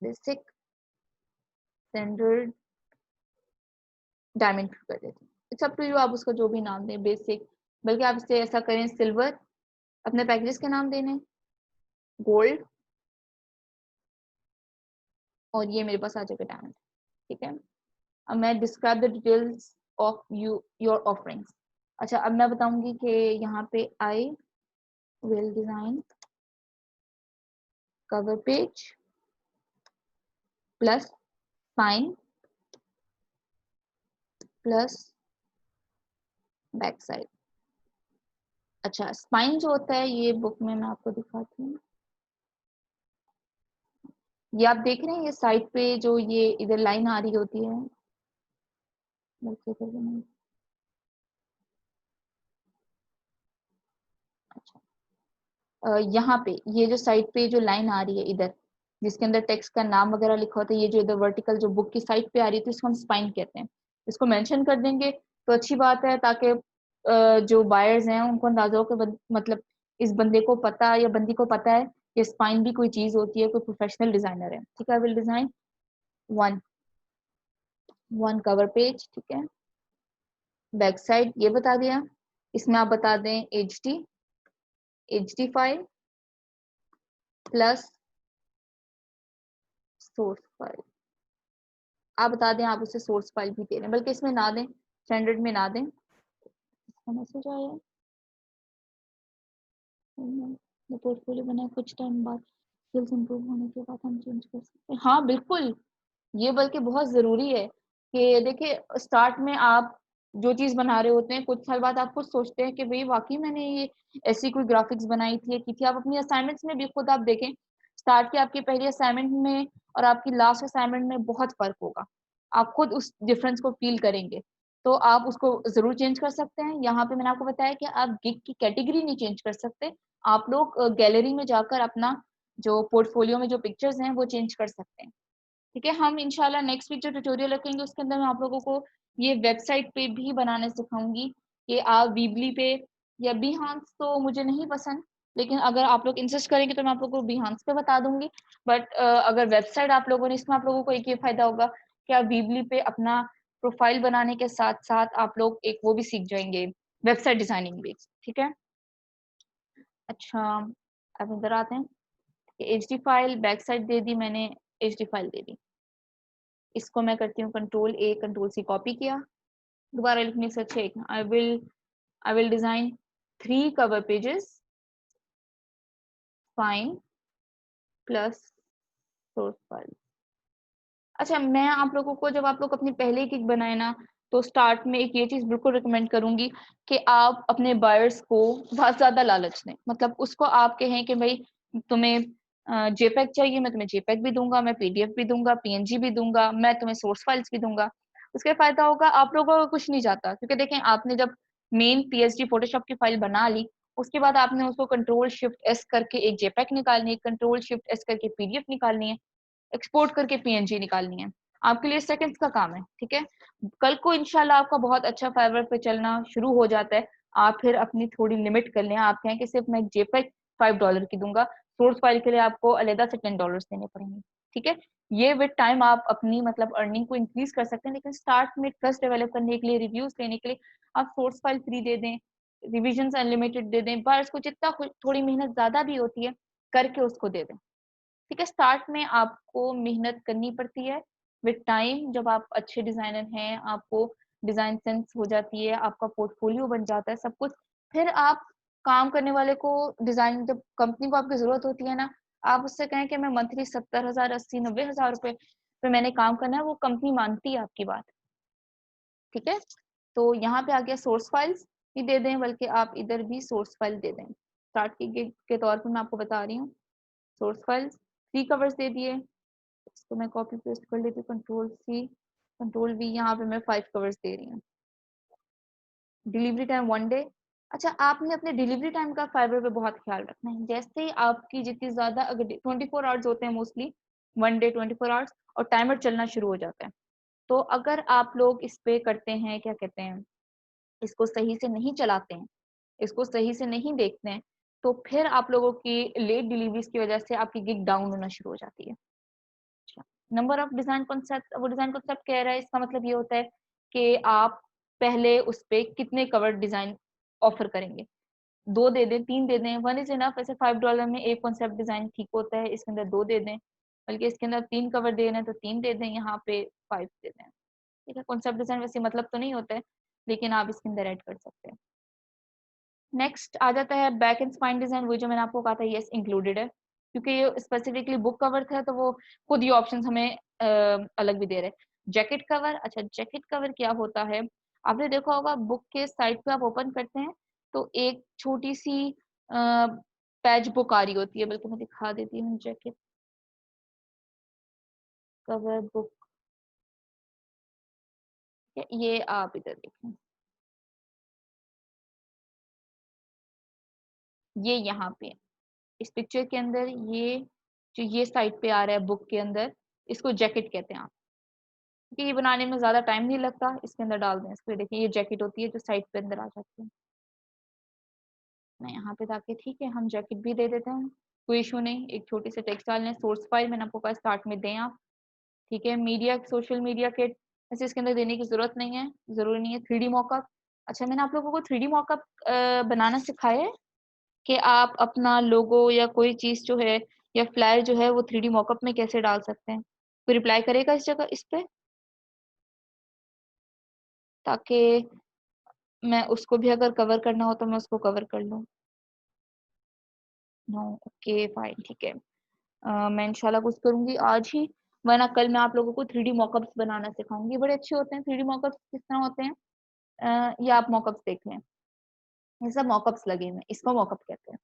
बेसिक, स्टैंडर्ड, डायमंड कर देती हूँ, इट्स अप टू यू, आप उसका जो भी नाम दें, बेसिक, बल्कि आप इसे ऐसा करें सिल्वर, अपने पैकेजेस के नाम देने, गोल्ड, और ये मेरे पास आ जाएगा डायमंड। ठीक है, अब मैं describe the details of you your offerings. अच्छा, अब मैं बताऊंगी कि यहाँ पे आई will design cover page plus sign plus back side. अच्छा, स्पाइन जो होता है ये बुक में मैं आपको दिखाती हूँ। ये आप देख रहे हैं, ये साइड पे जो ये इधर लाइन आ रही होती है, बल्कि इधर भी नहीं। अच्छा, यहाँ पे ये जो साइड पे जो लाइन आ रही है इधर, जिसके अंदर टेक्स्ट का नाम वगैरह लिखा होता है, ये जो इधर वर्टिकल जो बुक की साइड पे आ रही थी, इसको हम स्पाइन कहते हैं। इसको मेंशन कर देंगे तो अच्छी बात है, ताकि जो बायर्स हैं उनको अंदाजा हो कि मतलब इस बंदे को पता या बंदी को पता है कि स्पाइन भी कोई चीज होती है, कोई प्रोफेशनल डिजाइनर है। ठीक है, आई will design one one cover page. ठीक है, बैक साइड ये बता दिया। इसमें आप बता दें H D file plus source file. आप बता दें आप उसे सोर्स फाइल भी दे रहे हैं, बल्कि इसमें ना दें, स्टैंडर्ड में ना दें। इसका मैसेज आया, पोर्टफोलियो बनाए कुछ टाइम बाद, स्किल्स इंप्रूव होने के बाद हम चेंज कर सकते हैं। हाँ बिल्कुल, ये बल्कि बहुत जरूरी है कि देखिए स्टार्ट में आप जो चीज बना रहे होते हैं, कुछ साल बाद आप खुद सोचते हैं कि भाई वाकई मैंने ये ऐसी कोई ग्राफिक्स बनाई थी या की थी। आप अपनी असाइनमेंट्स में भी खुद आप देखें, स्टार्ट की आपकी पहली असाइनमेंट में और आपकी लास्ट असाइनमेंट में बहुत फर्क होगा। आप खुद उस डिफरेंस को फील करेंगे, तो आप उसको जरूर चेंज कर सकते हैं। यहाँ पे मैंने आपको बताया कि आप गिग की कैटेगरी नहीं चेंज कर सकते, आप लोग गैलरी में जाकर अपना जो पोर्टफोलियो में जो पिक्चर्स हैं वो चेंज कर सकते हैं। ठीक है, हम इंशाल्लाह नेक्स्ट वीक जो ट्यूटोरियल रखेंगे उसके अंदर मैं आप लोगों को ये वेबसाइट पे भी बनाने सिखाऊंगी कि आप वीबली पे या बिहांस, तो मुझे नहीं पसंद, लेकिन अगर आप लोग इंसिस्ट करेंगे तो मैं आप लोगों को बिहांस पे बता दूंगी। बट अगर वेबसाइट आप लोगों ने, इसमें आप लोगों को एक ये फायदा होगा कि आप वीबली पे अपना प्रोफाइल बनाने के साथ साथ आप लोग एक वो भी सीख जाएंगे, वेबसाइट डिजाइनिंग भी। ठीक है, अच्छा अब इधर आते हैं। H D file back side दे दी मैंने, एच डी फाइल दे दी। इसको मैं करती हूँ control A control C, copy किया, दोबारा लिखने से अच्छे I will design 3 cover pages fine plus source file. अच्छा, मैं आप लोगों को, जब आप लोग अपनी पहले गिग बनाए ना, तो स्टार्ट में एक ये चीज बिल्कुल रिकमेंड करूंगी कि आप अपने बायर्स को बहुत ज्यादा लालच दें। मतलब उसको आप कहें कि भाई तुम्हें जेपैग चाहिए, मैं तुम्हें जेपैग भी दूंगा, मैं पीडीएफ भी दूंगा, पीएनजी भी दूंगा, मैं तुम्हें सोर्स फाइल्स भी दूंगा। उसके फायदा होगा आप लोगों को कुछ नहीं जाता, क्योंकि देखें आपने जब मेन पीएचडी फोटोशॉप की फाइल बना ली, उसके बाद आपने उसको कंट्रोल शिफ्ट एस करके एक जेपैग निकालनी है, कंट्रोल शिफ्ट एस करके पीडीएफ निकालनी है, एक्सपोर्ट करके पीएनजी निकालनी है। आपके लिए सेकंड्स का काम है। ठीक है, कल को इंशाल्लाह आपका बहुत अच्छा फाइवर पे चलना शुरू हो जाता है, आप फिर अपनी थोड़ी लिमिट कर लें, आप कहें कि सिर्फ मैं जेपेग $5 की दूंगा, सोर्स फाइल के लिए आपको अलहदा से $10 देने पड़ेंगे। ठीक है, ये विद टाइम आप अपनी मतलब अर्निंग को इंक्रीज कर सकते हैं, लेकिन स्टार्ट में ट्रस्ट डेवलप करने के लिए, रिव्यूज लेने के लिए आप सोर्स फाइल फ्री दे दें, रिविजन अनलिमिटेड दे दें, बार को जितना थोड़ी मेहनत ज्यादा भी होती है करके उसको दे दें। ठीक है, स्टार्ट में आपको मेहनत करनी पड़ती है, विद टाइम जब आप अच्छे डिजाइनर हैं, आपको डिजाइन सेंस हो जाती है, आपका पोर्टफोलियो बन जाता है सब कुछ, फिर आप काम करने वाले को डिजाइन, जब कंपनी को आपकी जरूरत होती है ना, आप उससे कहें कि मैं मंथली 70,000 80 90 हजार रुपए पे मैंने काम करना है, वो कंपनी मानती है आपकी बात। ठीक है, तो यहाँ पे आ गया सोर्स फाइल्स भी दे दें, बल्कि आप इधर भी सोर्स फाइल दे दें। स्टार्ट के तौर पर मैं आपको बता रही हूँ, सोर्स फाइल्स 3 कवर्स दे दिए। इसको मैं कॉपी पेस्ट कर लेती हूँ, कंट्रोल सी कंट्रोल वी, यहाँ पे मैं 5 कवर्स दे रही हूँ। Delivery time 1 day. अच्छा, आपने अपने डिलीवरी टाइम का फाइवर पे बहुत ख्याल रखना है। जैसे ही आपकी जितनी ज्यादा, अगर 24 आवर्स होते हैं मोस्टली, 1 डे 24 आवर्स, और टाइमर चलना शुरू हो जाता है, तो अगर आप लोग इस पे करते हैं, क्या कहते हैं, इसको सही से नहीं चलाते हैं, इसको सही से नहीं देखते हैं, तो फिर आप लोगों की लेट डिलीवरीज की वजह से आपकी गिग डाउन होना शुरू हो जाती है। नंबर ऑफ डिजाइन कॉन्सेप्ट, वो डिजाइन कॉन्सेप्ट कह रहा है, इसका मतलब ये होता है कि आप पहले उस पे कितने कवर डिजाइन ऑफर करेंगे। 2 दे दें, 3 दे दें, 1 इज इनफ। ऐसे $5 में एक कॉन्सेप्ट डिजाइन ठीक होता है, इसके अंदर 2 दे दें, बल्कि इसके अंदर 3 कवर देना है तो 3 दे दें, यहाँ पे 5 दे दें। ठीक है, कॉन्सेप्ट डिजाइन वैसे मतलब तो नहीं होता है, लेकिन आप इसके अंदर ऐड कर सकते हैं। नेक्स्ट आ जाता है बैक एंड स्पाइन डिजाइन, वो जो मैंने आपको कहा था यस इंक्लूडेड है, क्योंकि ये स्पेसिफिकली बुक कवर था, तो वो खुद ये ऑप्शंस हमें अलग भी दे रहे हैं। जैकेट कवर, अच्छा जैकेट कवर क्या होता है, आपने देखा होगा बुक के साइड पे आप ओपन करते हैं तो एक छोटी सी पैच बुक आ रही होती है, बल्कि मैं दिखा देती हूँ जैकेट कवर बुक। ये आप इधर देखें, ये यहाँ पे इस पिक्चर के अंदर ये जो ये साइड पे आ रहा है बुक के अंदर, इसको जैकेट कहते हैं आप। क्योंकि ये बनाने में ज्यादा टाइम नहीं लगता, इसके अंदर डाल दें इसको। देखिए ये जैकेट होती है जो साइड पे अंदर आ जाती है। मैं यहाँ पे जाके ठीक है हम जैकेट भी दे देते हैं, कोई इशू नहीं। एक छोटी सी टेक्स्ट डालने, सोर्स फाइल मैंने आपको कहा स्टार्ट में दें आप, ठीक है। मीडिया, सोशल मीडिया किट ऐसे इसके अंदर देने की जरूरत नहीं है, जरूरी नहीं है। 3D मॉकअप, अच्छा मैंने आप लोगों को 3D मॉकअप बनाना सिखाया है कि आप अपना लोगो या कोई चीज जो है या फ्लायर जो है वो 3D मॉकअप में कैसे डाल सकते हैं। कोई रिप्लाई करेगा इस जगह इस पे, ताकि मैं उसको भी अगर कवर करना हो तो मैं उसको कवर कर लूँ। नो, ओके फाइन, ठीक है। मैं इंशाल्लाह कुछ करूंगी आज ही, वरना कल मैं आप लोगों को 3D मॉकअप्स बनाना सिखाऊंगी। बड़े अच्छे होते हैं 3D मॉकअप्स। किस तरह होते हैं, ये आप मॉकअप्स देख लें, ये सब मॉकअप्स लगे हुए हैं, इसको मॉकअप कहते हैं,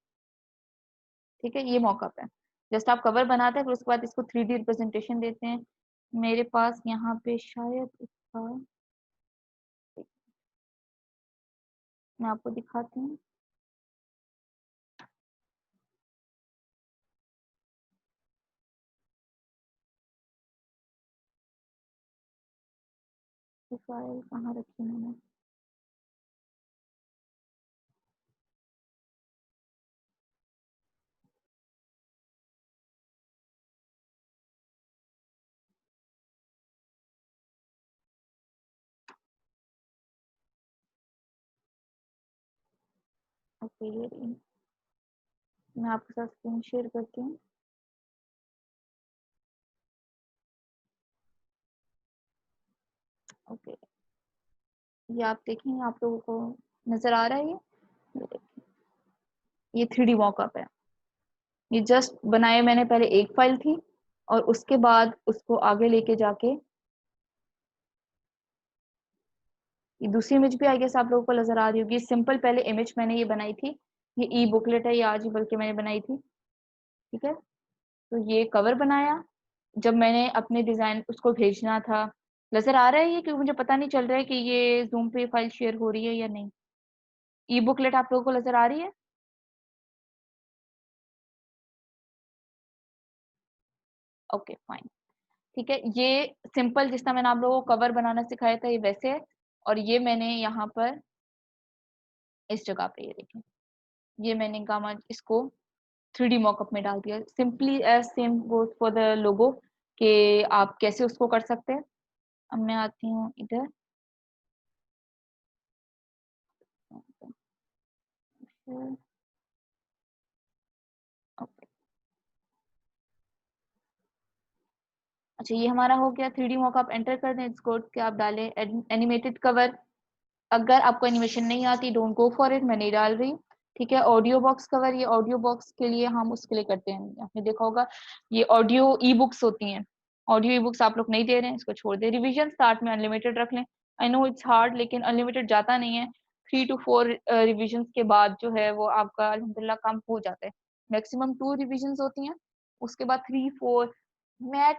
ठीक है। ये मॉकअप है, जस्ट आप कवर बनाते हैं फिर उसके बाद इसको 3D रिप्रेजेंटेशन देते हैं। मेरे पास यहाँ पे शायद इसका, मैं आपको दिखाती हूँ। ये फाइल कहाँ रखी मैंने, ओके ये रही। मैं आपके साथ स्क्रीन शेयर करती हूँ। ओके, ये आप देखेंगे, आप लोगों को नजर आ रहा है ये देखिए, ये 3D मॉकअप है। ये जस्ट बनाए मैंने, पहले एक फाइल थी और उसके बाद उसको आगे लेके जाके ये दूसरी इमेज भी आई गेस आप लोगों को नजर आ रही होगी। सिंपल पहले इमेज मैंने ये बनाई थी, ये ई बुकलेट है, ये आज ही बल्कि मैंने बनाई थी, ठीक है। तो ये कवर बनाया, जब मैंने अपने डिजाइन उसको भेजना था, नजर आ रहा है ये, क्योंकि मुझे पता नहीं चल रहा है कि ये जूम पे फाइल शेयर हो रही है या नहीं। ई बुकलेट आप लोगों को नजर आ रही है, ओके फाइन, ठीक है। ये सिंपल जिस तरह मैंने आप लोगों को कवर बनाना सिखाया था ये वैसे है। और ये मैंने यहाँ पर इस जगह पे ये देखें, ये मैंने गामा इसको 3D मॉकअप में डाल दिया। Simply as same goes for the logo कि आप कैसे उसको कर सकते हैं। अब मैं आती हूँ इधर, अच्छा ये हमारा हो गया 3D मॉकअप। एंटर कर दें, इट्स गुड कि आप डालें एनिमेटेड कवर। अगर आपको एनिमेशन नहीं आती डोंट गो फॉर इट, मैं नहीं डाल रही, ठीक है। ऑडियो बॉक्स कवर, ये ऑडियो बॉक्स के लिए हम उसके लिए करते हैं, आपने देखा होगा ये ऑडियो ई बुक्स होती हैं। ऑडियो ई बुक्स आप लोग नहीं दे रहे हैं, इसको छोड़ दे। रिवीजन स्टार्ट में अनलिमिटेड रख लें, आई नो इट्स हार्ड लेकिन अनलिमिटेड जाता नहीं है। 3 to 4 रिविजन के बाद जो है वो आपका अल्हम्दुलिल्लाह काम हो जाता है। मैक्सिमम 2 रिविजन होती हैं, उसके बाद 3 4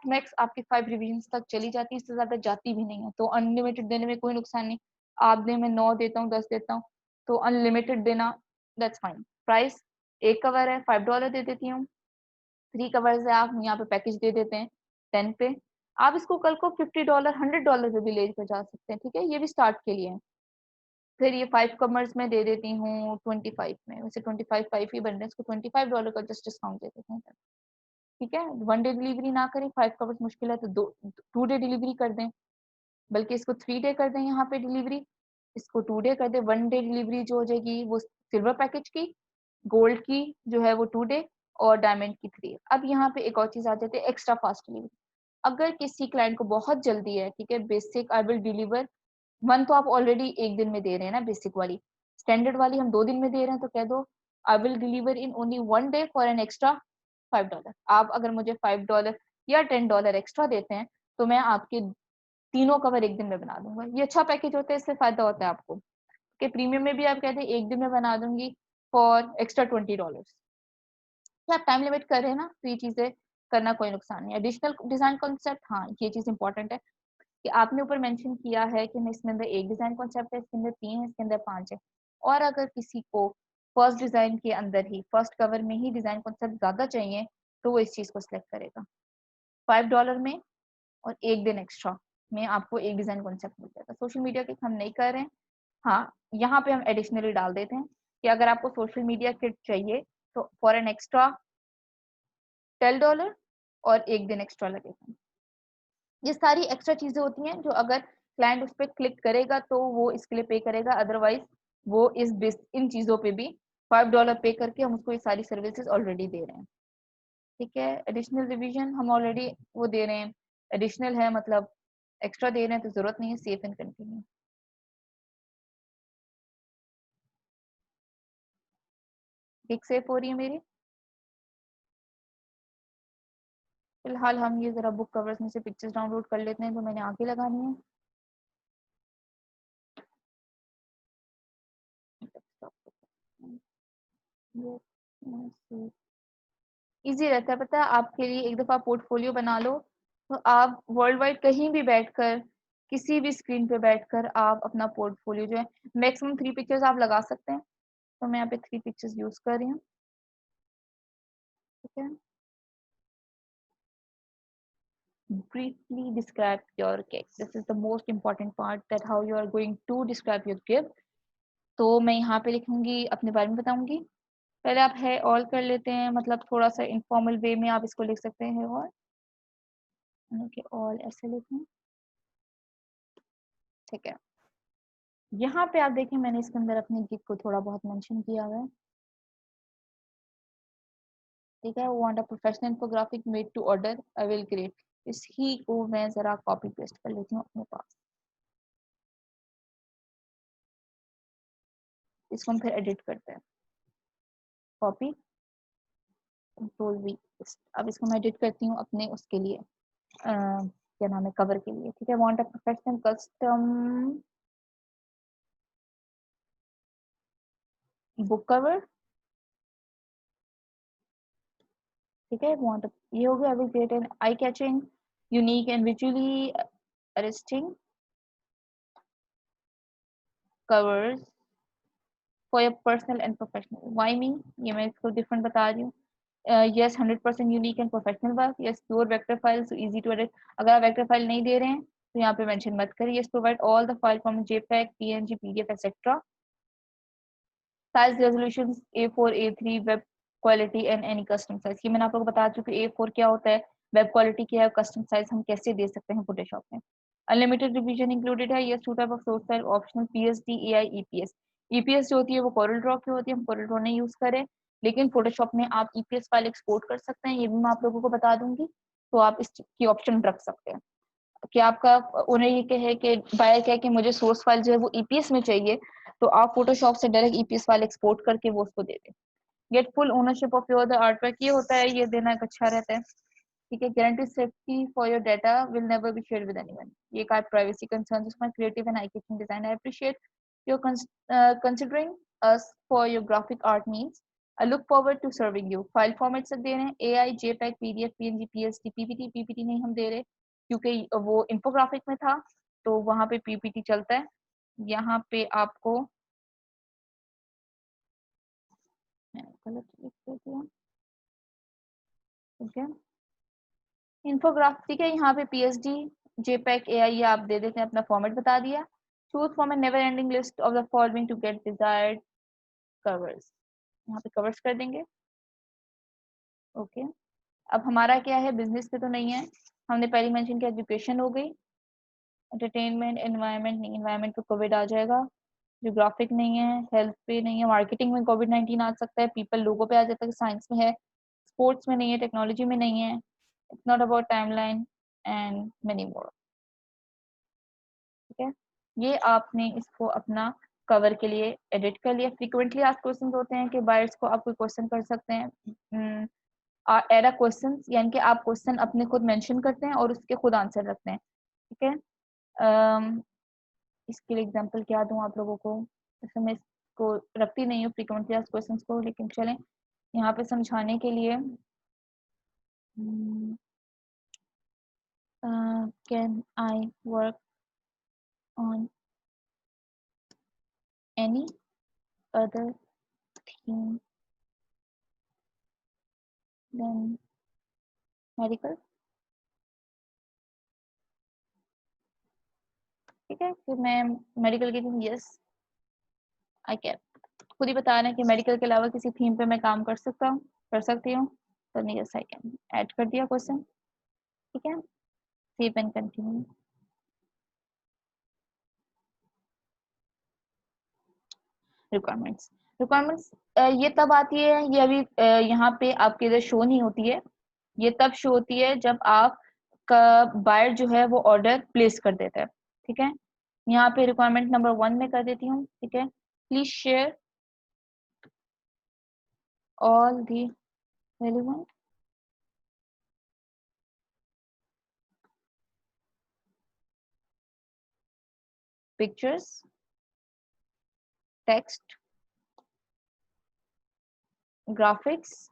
मैक्स आपकी 5 रिविजन तक चली जाती है, इससे ज्यादा जाती भी नहीं है। तो अनलिमिटेड देने में कोई नुकसान नहीं। आप दे, मैं 9 देता हूँ, 10 देता हूँ, तो अनलिमिटेड देना दैट्स फाइन। प्राइस, एक कवर है $5 दे देती हूँ, 3 कवर्स है, आप यहाँ पे पैकेज दे देते हैं 10 पे। आप इसको कल को $50 $100 पे भी ले कर जा सकते हैं, ठीक है। ये भी स्टार्ट के लिए है। फिर ये 5 कवर्स में दे देती हूँ 25 में, वैसे 25 5 ही बन रहे हैं, इसको $25 का जस्ट डिस्काउंट दे देते हैं, ठीक है। 1 डे डिलीवरी ना करें, 5 कवर्स मुश्किल है तो 2 डे डिलीवरी कर दें, बल्कि इसको 3 डे कर दें यहाँ पे डिलीवरी, इसको 2 डे कर दें। 1 डे डिलीवरी जो हो जाएगी वो सिल्वर पैकेज की, गोल्ड की जो है वो 2 डे, और डायमंड की 3। अब यहाँ पे एक और चीज आ जाती है, एक्स्ट्रा फास्ट डिलीवरी। अगर किसी क्लाइंट को बहुत जल्दी है, ठीक है, बेसिक आई विल डिलीवर 1 तो आप ऑलरेडी एक दिन में दे रहे हैं ना, बेसिक वाली। स्टैंडर्ड वाली हम 2 दिन में दे रहे हैं, तो कह दो I will deliver in only 1 day for an extra $5। आप अगर मुझे $5 या $10 एक्स्ट्रा देते हैं तो मैं आपके तीनों कवर एक दिन में बना दूंगा। ये अच्छा पैकेज होता है, इससे फायदा होता है आपको कि प्रीमियम में भी आप कहते हैं एक दिन में बना दूंगी फॉर एक्स्ट्रा $20। तो आप टाइम लिमिट कर रहे हैं ना, तो ये चीजें करना कोई नुकसान नहीं। एडिशनल डिजाइन कॉन्सेप्ट, हाँ ये चीज इंपॉर्टेंट है कि आपने ऊपर मेंशन किया है कि इसमें अंदर एक डिजाइन कॉन्सेप्ट है, इसके अंदर 3 है, इसके अंदर 5 है। और अगर किसी को फर्स्ट डिजाइन के अंदर ही फर्स्ट कवर में ही डिजाइन कॉन्सेप्ट ज्यादा चाहिए तो वो इस चीज को सिलेक्ट करेगा। $5 में और एक दिन एक्स्ट्रा में आपको एक डिजाइन कॉन्सेप्ट मिल जाएगा। सोशल मीडिया के हम नहीं कर रहे हैं, हाँ यहाँ पे हम एडिशनली डाल देते हैं कि अगर आपको सोशल मीडिया किट चाहिए तो फॉर एन एक्स्ट्रा $10 और एक दिन एक्स्ट्रा लगेगा। ये सारी एक्स्ट्रा चीजें होती हैं जो अगर क्लाइंट उस पर क्लिक करेगा तो वो इसके लिए पे करेगा, अदरवाइज वो इन चीजों पे भी $5 पे करके हम उसको ये सारी सर्विसेज ऑलरेडी दे रहे हैं। ठीक है, एडिशनल रिवीजन हम ऑलरेडी वो दे रहे हैं, एडिशनल है मतलब एक्स्ट्रा दे रहे हैं तो जरूरत नहीं है, सेफ एंड कंटिन्यू। एक सेफ हो रही है मेरी। फिलहाल हम ये जरा बुक कवर्स में से पिक्चर्स डाउनलोड कर लेते हैं तो मैंने आगे लगानी है। इजी रहता है, पता है आपके लिए। एक दफा पोर्टफोलियो बना लो तो आप वर्ल्ड वाइड कहीं भी बैठकर किसी भी स्क्रीन पे बैठकर आप अपना पोर्टफोलियो जो है, मैक्सिमम 3 पिक्चर्स आप लगा सकते हैं। तो मैं यहाँ पे 3 पिक्चर्स यूज कर रही हूँ। ठीक है, briefly describe your cake. This is the most important part, that how you are going to describe your gift. तो मैं यहाँ पे लिखूंगी, अपने बारे में बताऊंगी। पहले आप है ऑल कर लेते हैं, मतलब थोड़ा सा इनफॉर्मल वे में आप इसको लिख सकते हैं ऑल, ऑल ऐसे लिखूं। ठीक है, यहाँ पे आप देखें मैंने इसके अंदर अपने गिफ्ट को थोड़ा बहुत मेंशन किया हुआ है। ठीक है, want a professional infographic made to order, I will create. इस ही को मैं जरा कॉपी पेस्ट कर लेती हूँ अपने पास। इसको हम फिर एडिट करते हैं, कॉपी कंट्रोल वी। अब इसको मैं एडिट करती हूँ अपने उसके लिए, क्या नाम है, कवर के लिए। ठीक है, want a professional custom book cover. ठीक है, वांट, ये हो गया। आई will create an eye catching unique and visually arresting covers for your personal and professional. Why me? ये मैं इसको different बता रही हूँ। Yes, 100% unique and professional work. Yes, pure vector file, so easy to edit. अगर आप vector file नहीं दे रहे हैं तो यहाँ पे mention मत करिए। Yes, provide all the file from JPEG, PNG, PDF, etc. Size resolutions A4, A3, web quality and any custom size. ये मैंने आप लोगों को बता चुकी हूँ A4 क्या होता है, web quality क्या है, custom size हम कैसे दे सकते हैं Photoshop में। Unlimited revision included है। Yes, two type of source file optional, PSD, AI, EPS. EPS जो होती है वो Corel Draw की होती है, हम Corel Draw नहीं यूज करें, लेकिन Photoshop में आप EPS फाइल एक्सपोर्ट कर सकते हैं, ये भी मैं आप लोगों को बता दूंगी। तो आप इसकी ऑप्शन रख सकते हैं कि आपका उन्हें ये कहे कि बायर कहे कि मुझे सोर्स फाइल जो है वो EPS में चाहिए, तो आप फोटोशॉप से डायरेक्ट EPS फाइल एक्सपोर्ट करके वो उसको दे दें। Get full ownership of your the artwork, ये होता है, ये देना एक अच्छा रहता है। ठीक है, guarantee safety for your data will never be shared with anyone. ये का privacy concerns of my creative and I catching design. I appreciate your considering us for your graphic art needs. I look forward to serving you. File format सब दे रहे हैं, AI, JPEG, PDF, PNG, PSD, PPT। PPT नहीं हम दे रहे क्योंकि वो infographic में था तो वहां पे PPT चलता है। यहाँ पे आपको गलत लिख दिया। ठीक है, इन्फोग्राफ, ठीक है, यहाँ पे PSD, JPEG, AI ये आप दे देते हैं, अपना फॉर्मेट बता दिया। Choose from a never ending list of the following to get desired covers, यहाँ पे कवर्स कर देंगे। ओके, अब हमारा क्या है, बिजनेस पे तो नहीं है, हमने पहले मेंशन किया एजुकेशन हो गई, एंटरटेनमेंट, एनवायरनमेंट नहीं, एनवायरनमेंट पे कोविड आ जाएगा, ज्योग्राफिक नहीं है, हेल्थ पे नहीं है, मार्केटिंग में COVID-19 आ सकता है, पीपल लोगों पे आ जाता है, साइंस में है, स्पोर्ट्स में नहीं है, टेक्नोलॉजी में नहीं है, it's not about timeline and many more. ठीक है, ये आपने इसको अपना कवर के लिए एडिट कर लिया। फ्रीक्वेंटली आस्क्ड क्वेश्चंस होते हैं कि बायर्स को आप कोई क्वेश्चन कर सकते हैं, एरा क्वेश्चंस, यानी कि आप क्वेश्चन अपने खुद मेंशन करते हैं और उसके खुद आंसर रखते हैं। ठीक है, इसके लिए एग्जांपल क्या दूं आप लोगों को, जैसे मैं इसको रखती नहीं हूँ फ्रीक्वेंटली आस्क्ड क्वेश्चंस को, लेकिन चलें यहाँ पे समझाने के लिए can I work on any other theme than medical. ठीक है, फिर मैं मेडिकल की थी, यस आई कैन। खुद ही बता रहे हैं कि मेडिकल के अलावा किसी थीम पे मैं काम कर सकता हूँ, कर सकती हूँ, तो नहीं यस आई कैन, ऐड कर दिया क्वेश्चन। ठीक है, save and continue. Requirements, requirements ये तब आती है, ये अभी यहाँ पे आपके इधर शो नहीं होती है, ये तब शो होती है जब आप का बायर जो है वो ऑर्डर प्लेस कर देता है। ठीक है, यहाँ पे रिक्वायरमेंट नंबर 1 में कर देती हूँ। ठीक है, please share all the relevant pictures, text, graphics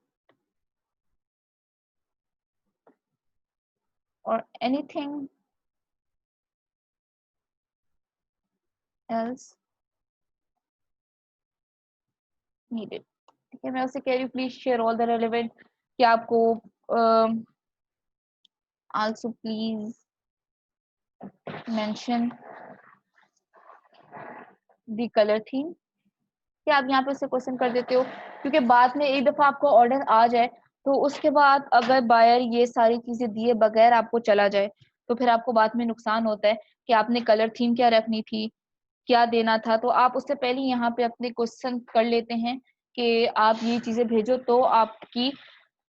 or anything else needed। ठीक है, मैं उससे कह रही हूँ please share all the relevant, कि आपको also please mention the colour theme. कि आप यहाँ पे उससे क्वेश्चन कर देते हो, क्योंकि बाद में एक दफा आपको ऑर्डर आ जाए तो उसके बाद अगर बायर ये सारी चीजें दिए बगैर आपको चला जाए तो फिर आपको बाद में नुकसान होता है कि आपने कलर थीम क्या रखनी थी, क्या देना था। तो आप उससे पहले यहाँ पे अपने क्वेश्चन कर लेते हैं कि आप ये चीजें भेजो तो आपकी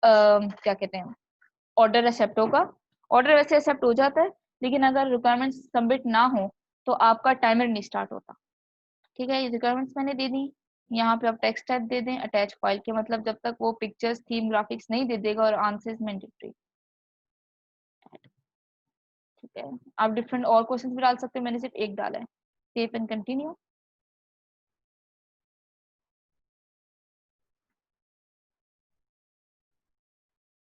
क्या कहते हैं ऑर्डर एक्सेप्ट होगा। ऑर्डर वैसे एक्सेप्ट हो जाता है, लेकिन अगर रिक्वायरमेंट सबमिट ना हो तो आपका टाइमर नहीं स्टार्ट होता। ठीक है, ये रिक्वायरमेंट्स मैंने दे दी। यहाँ पे आप टेक्स्ट टाइप दे दें अटैच फाइल के, मतलब जब तक वो पिक्चर्स थीम ग्राफिक्स नहीं दे देगा, और आंसर्स मैंडेटरी। ठीक है, आप डिफरेंट और क्वेश्चंस भी डाल सकते हैं, मैंने सिर्फ एक डाला है। Save and continue.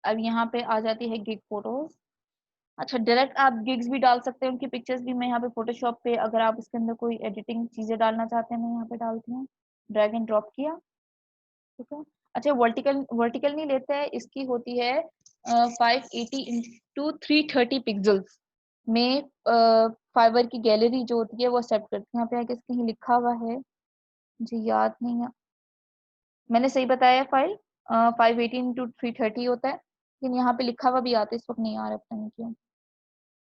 अब यहाँ पे आ जाती है गिग फोटोज। अच्छा, डायरेक्ट आप गिग्स भी डाल सकते हैं, उनकी पिक्चर्स भी। मैं यहाँ पे फोटोशॉप पे अगर आप उसके अंदर कोई एडिटिंग चीजें डालना चाहते हैं, मैं यहाँ पे डालती हूँ, ड्रैग एंड ड्रॉप किया। ठीक है, अच्छा वर्टिकल, वर्टिकल नहीं लेते हैं, इसकी होती है 580 इंटू 330 पिक्सल्स में फाइबर की गैलरी जो होती है वो एक्सेप्ट करती है। यहाँ पे आगे कहीं लिखा हुआ है, मुझे याद नहीं है, मैंने सही बताया फाइल 580 इंटू 330 होता है, लेकिन यहाँ पे लिखा हुआ भी आता है, इस वक्त नहीं आ रहा, पता नहीं क्यों।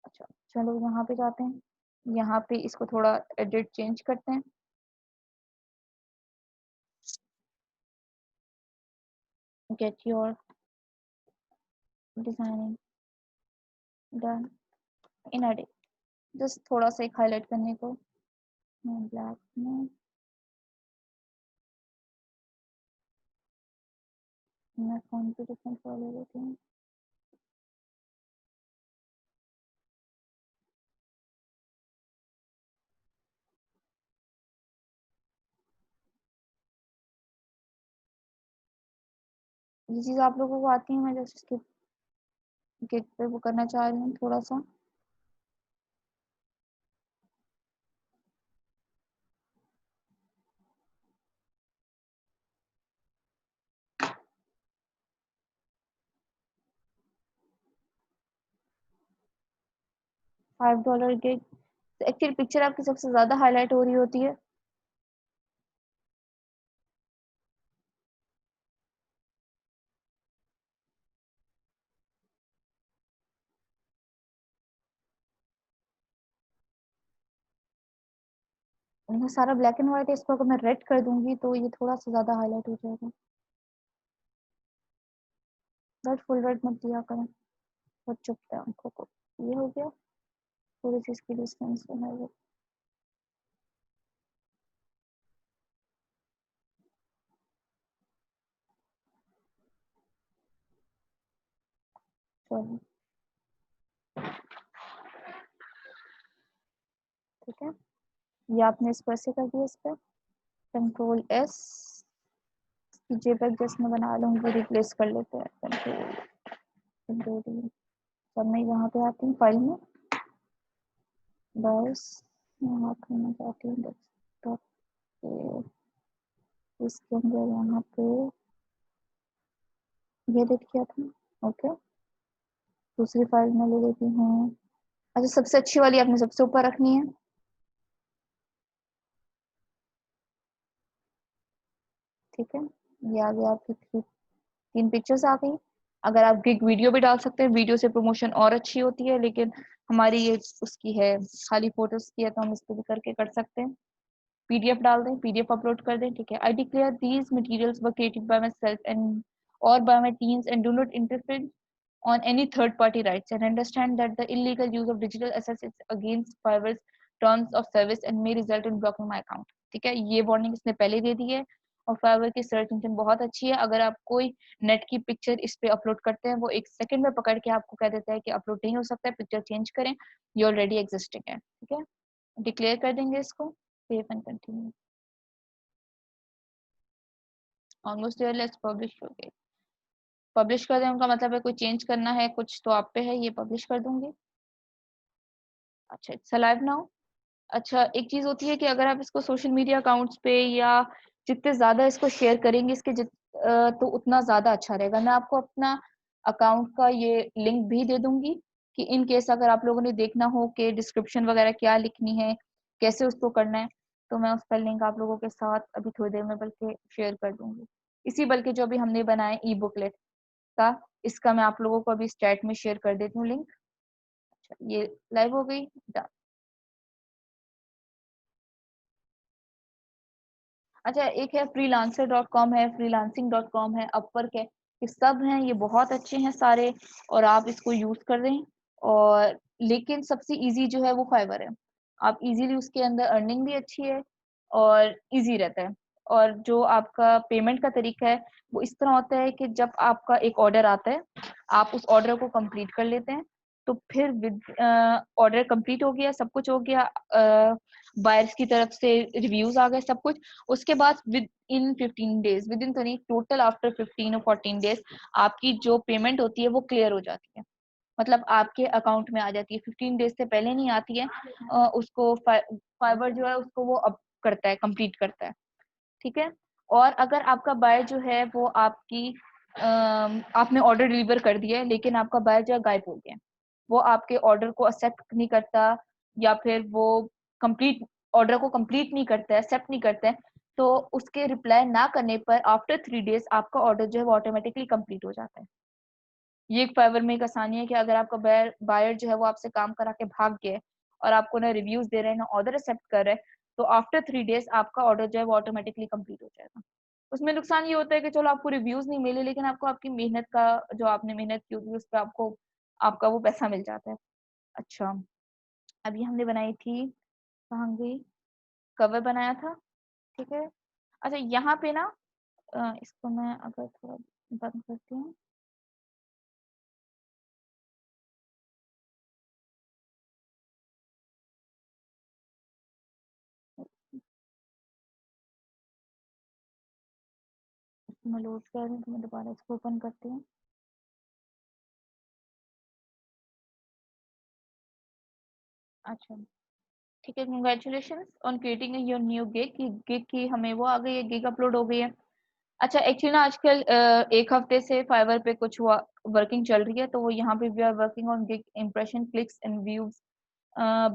अच्छा चलो यहाँ पे जाते हैं, यहाँ पे इसको थोड़ा एडिट चेंज करते हैं। Get your designing done in edit, just थोड़ा सा एक हाईलाइट करने को, मैं ब्लैक में, मैं कौन सी डिफरेंट वाले लेती हूँ। ये चीज आप लोगों को आती है, मैं जस्ट इसके गिग पे वो करना चाह रही हूँ थोड़ा सा। $5 गिग, एक्चुअली पिक्चर आपकी सबसे ज्यादा हाईलाइट हो रही होती है। ये सारा ब्लैक एंड व्हाइट है, इसको अगर मैं रेड कर दूंगी तो ये थोड़ा सा ज्यादा हाईलाइट हो जाएगा। रेड फुल रेड मत दिया करें, बहुत चुभता है आंखों को। ये हो गया, थोड़ी सी इसकी डिस्टेंस है वो। चलो ठीक है, ये आपने इसको ऐसे कर दिया, इस पर कंट्रोल एस, जेपीईजी जस्ट मैं बना लूँगी, रिप्लेस कर लेते हैं कंट्रोल। जब मैं यहाँ पे आती हूँ फाइल में, बस यहाँ पे मैं जाती हूँ डेस्कटॉप पे, इसके अंदर यहाँ पे ये एडिट किया था, ओके। दूसरी फाइल में ले लेती हूँ, अच्छा सबसे अच्छी वाली आपने सबसे ऊपर रखनी है, ठीक है। ये आ गया आपकी 3 पिक्चर्स आ गई। अगर आप गिग वीडियो भी डाल सकते हैं, वीडियो से प्रमोशन और अच्छी होती है, लेकिन हमारी ये उसकी है खाली फोटोज की है, तो हम इसको भी करके कर सकते हैं। पीडीएफ डाल दें, पीडीएफ अपलोड कर दें, ठीक है। I declare these materials were created by myself and और by my teams and do not interfere on any third party rights and understand that the illegal use of digital assets is against Fiverr's terms of service and may result in blocking my account। ठीक है, ये warning इसने पहले दे दी है। और Fiverr की search engine बहुत अच्छी है, अगर आप कोई नेट की पिक्चर इस पे अपलोड करते हैं, वो 1 सेकंड में पकड़ के आपको कह देता है कि अपलोड नहीं हो सकता है, पिक्चर चेंज करें, ये ऑलरेडी एग्जिस्टिंग है, ठीक है। डिक्लेयर कर देंगे इसको, save and continue. Almost there, let's publish हो गए। पब्लिश कर दें उनका मतलब है कोई चेंज करना है कुछ तो आप पे है, ये पब्लिश कर दूंगी। अच्छा, इट्स लाइव नाउ। अच्छा, एक चीज होती है कि अगर आप इसको सोशल मीडिया अकाउंट्स पे या जितने ज्यादा इसको शेयर करेंगे इसके तो उतना ज्यादा अच्छा रहेगा। मैं आपको अपना अकाउंट का ये लिंक भी दे दूंगी कि इन केस अगर आप लोगों ने देखना हो कि डिस्क्रिप्शन वगैरह क्या लिखनी है, कैसे उसको करना है, तो मैं उसका लिंक आप लोगों के साथ अभी थोड़ी देर में बल्कि शेयर कर दूंगी। इसी बल्कि जो अभी हमने बनाया ई बुकलेट का, इसका मैं आप लोगों को अभी चैट में शेयर कर देती हूँ लिंक। अच्छा, ये लाइव हो गई। अच्छा, एक है freelancer.com है, freelancing.com है, अपवर्क है, ये सब हैं, ये बहुत अच्छे हैं सारे और आप इसको यूज कर रहे हैं। और लेकिन सबसे इजी जो है वो फाइवर है, आप इजीली उसके अंदर अर्निंग भी अच्छी है और इजी रहता है। और जो आपका पेमेंट का तरीका है वो इस तरह होता है कि जब आपका एक ऑर्डर आता है, आप उस ऑर्डर को कंप्लीट कर लेते हैं, तो फिर विद ऑर्डर कंप्लीट हो गया, सब कुछ हो गया, बायर्स की तरफ से रिव्यूज आ गए, सब कुछ, उसके बाद with in 15 days, with in total after 15 और 14 डेज आपकी जो पेमेंट होती है वो क्लियर हो जाती है, मतलब आपके अकाउंट में आ जाती है। 15 डेज से पहले नहीं आती है। उसको फाइबर जो है उसको वो अब करता है, कंप्लीट करता है, ठीक है। और अगर आपका बायर जो है वो आपने ऑर्डर डिलीवर कर दिया है लेकिन आपका बायर जो है गायब हो गया, वो आपके ऑर्डर को एक्सेप्ट नहीं करता या फिर वो कंप्लीट ऑर्डर को कंप्लीट नहीं करता है, एक्सेप्ट नहीं करता है, तो उसके रिप्लाई ना करने पर आफ्टर 3 डेज आपका ऑर्डर जो है वो ऑटोमेटिकली कंप्लीट हो जाता है। ये एक फाइवर में एक आसानी है कि अगर आपका बायर जो है वो आपसे काम करा के भाग गया है और आपको ना रिव्यूज दे रहे हैं ना ऑर्डर एक्सेप्ट कर रहे हैं, तो आफ्टर 3 डेज आपका ऑर्डर जो है वो ऑटोमेटिकली कंप्लीट हो जाएगा। उसमें नुकसान ये होता है कि चलो आपको रिव्यूज नहीं मिले लेकिन आपको आपकी मेहनत का, जो आपने मेहनत की होगी उस पर आपको आपका वो पैसा मिल जाता है। अच्छा, अभी हमने बनाई थी, कहाँ गई, कवर बनाया था, ठीक है। अच्छा, यहाँ पे ना इसको मैं अगर थोड़ा बंद करती हूँ, इसको मैं लोड कर रही हूँ, तो मैं दोबारा इसको ओपन करती हूँ। अच्छा, ठीक है, congratulation on creating your new gig. Gig की हमें वो आ गई है, गिग अपलोड हो गई है। अच्छा, एक्चुअली ना आजकल 1 हफ्ते से फाइवर पे कुछ हुआ वर्किंग चल रही है, तो वो यहाँ पे we are working on gig impression clicks and views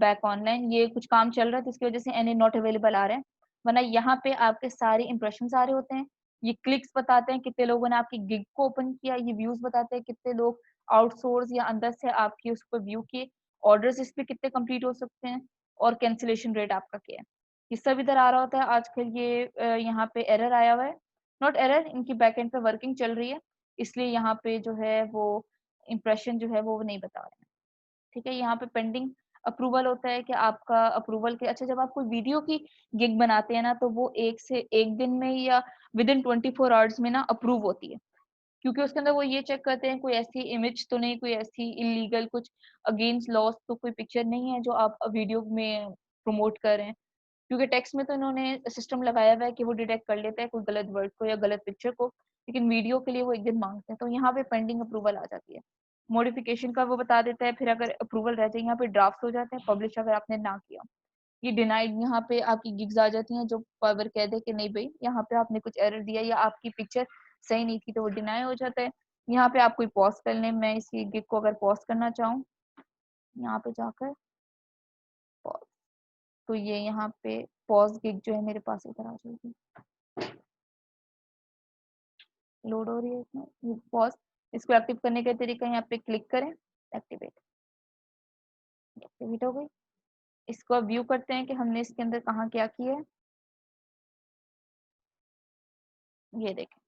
back online, ये कुछ काम चल रहा है जिसकी वजह से एनी नॉट अवेलेबल आ रहे हैं, वरना यहाँ पे आपके सारे इंप्रेशन आ रहे होते हैं। ये क्लिक्स बताते हैं कितने लोगों ने आपकी गिग को ओपन किया, ये व्यूज बताते हैं कितने लोग आउटसोर्स या अंदर से आपकी उस पर व्यू किए, ऑर्डर्स इस पे कितने कंप्लीट हो सकते हैं और कैंसिलेशन रेट आपका क्या है, ये सब इधर आ रहा होता है। आजकल ये यहाँ पे एरर आया हुआ है, नॉट एरर, इनकी बैकएंड पे वर्किंग चल रही है, इसलिए यहाँ पे जो है वो इम्प्रेशन जो है वो नहीं बता रहे हैं, ठीक है। यहाँ पे पेंडिंग अप्रूवल होता है कि आपका अप्रूवल के, अच्छा जब आप कोई वीडियो की गिग बनाते हैं ना, तो वो 1 दिन में या विद इन 24 आवर्स में ना अप्रूव होती है, क्योंकि उसके अंदर वो ये चेक करते हैं कोई ऐसी इमेज तो नहीं, कोई ऐसी इलीगल कुछ अगेंस्ट लॉस तो कोई पिक्चर नहीं है जो आप वीडियो में प्रमोट कर रहे हैं, क्योंकि टेक्स्ट में तो इन्होंने सिस्टम लगाया हुआ है कि वो डिटेक्ट कर लेता है कोई गलत वर्ड को या गलत पिक्चर को, लेकिन वीडियो के लिए वो एक दिन मांगते हैं, तो यहाँ पे पेंडिंग अप्रूवल आ जाती है। मॉडिफिकेशन का वो बता देता है, फिर अगर अप्रूवल रह जाए यहाँ पे ड्राफ्ट हो जाते हैं, पब्लिश अगर आपने ना किया, ये डिनाइड, यहाँ पे आपकी गिग्स आ जाती हैं जो पावर कह दे कि नहीं भाई यहाँ पे आपने कुछ एरर दिया या आपकी पिक्चर सही नहीं थी, तो वो डिनाई हो जाता है। यहाँ पे आप कोई पॉज कर लें, मैं इसी गिग को अगर पॉज करना चाहूँ यहाँ पे जाकर pause, तो ये यहाँ पे पॉज गिग जो है मेरे पास इधर आ जाएगी, लोड हो रही है इसमें पॉज। इसको एक्टिव करने का तरीका यहाँ पे क्लिक करें, एक्टिवेट, एक्टिवेट हो गई। इसको अब व्यू करते हैं कि हमने इसके अंदर कहाँ क्या किया है। ये देखें,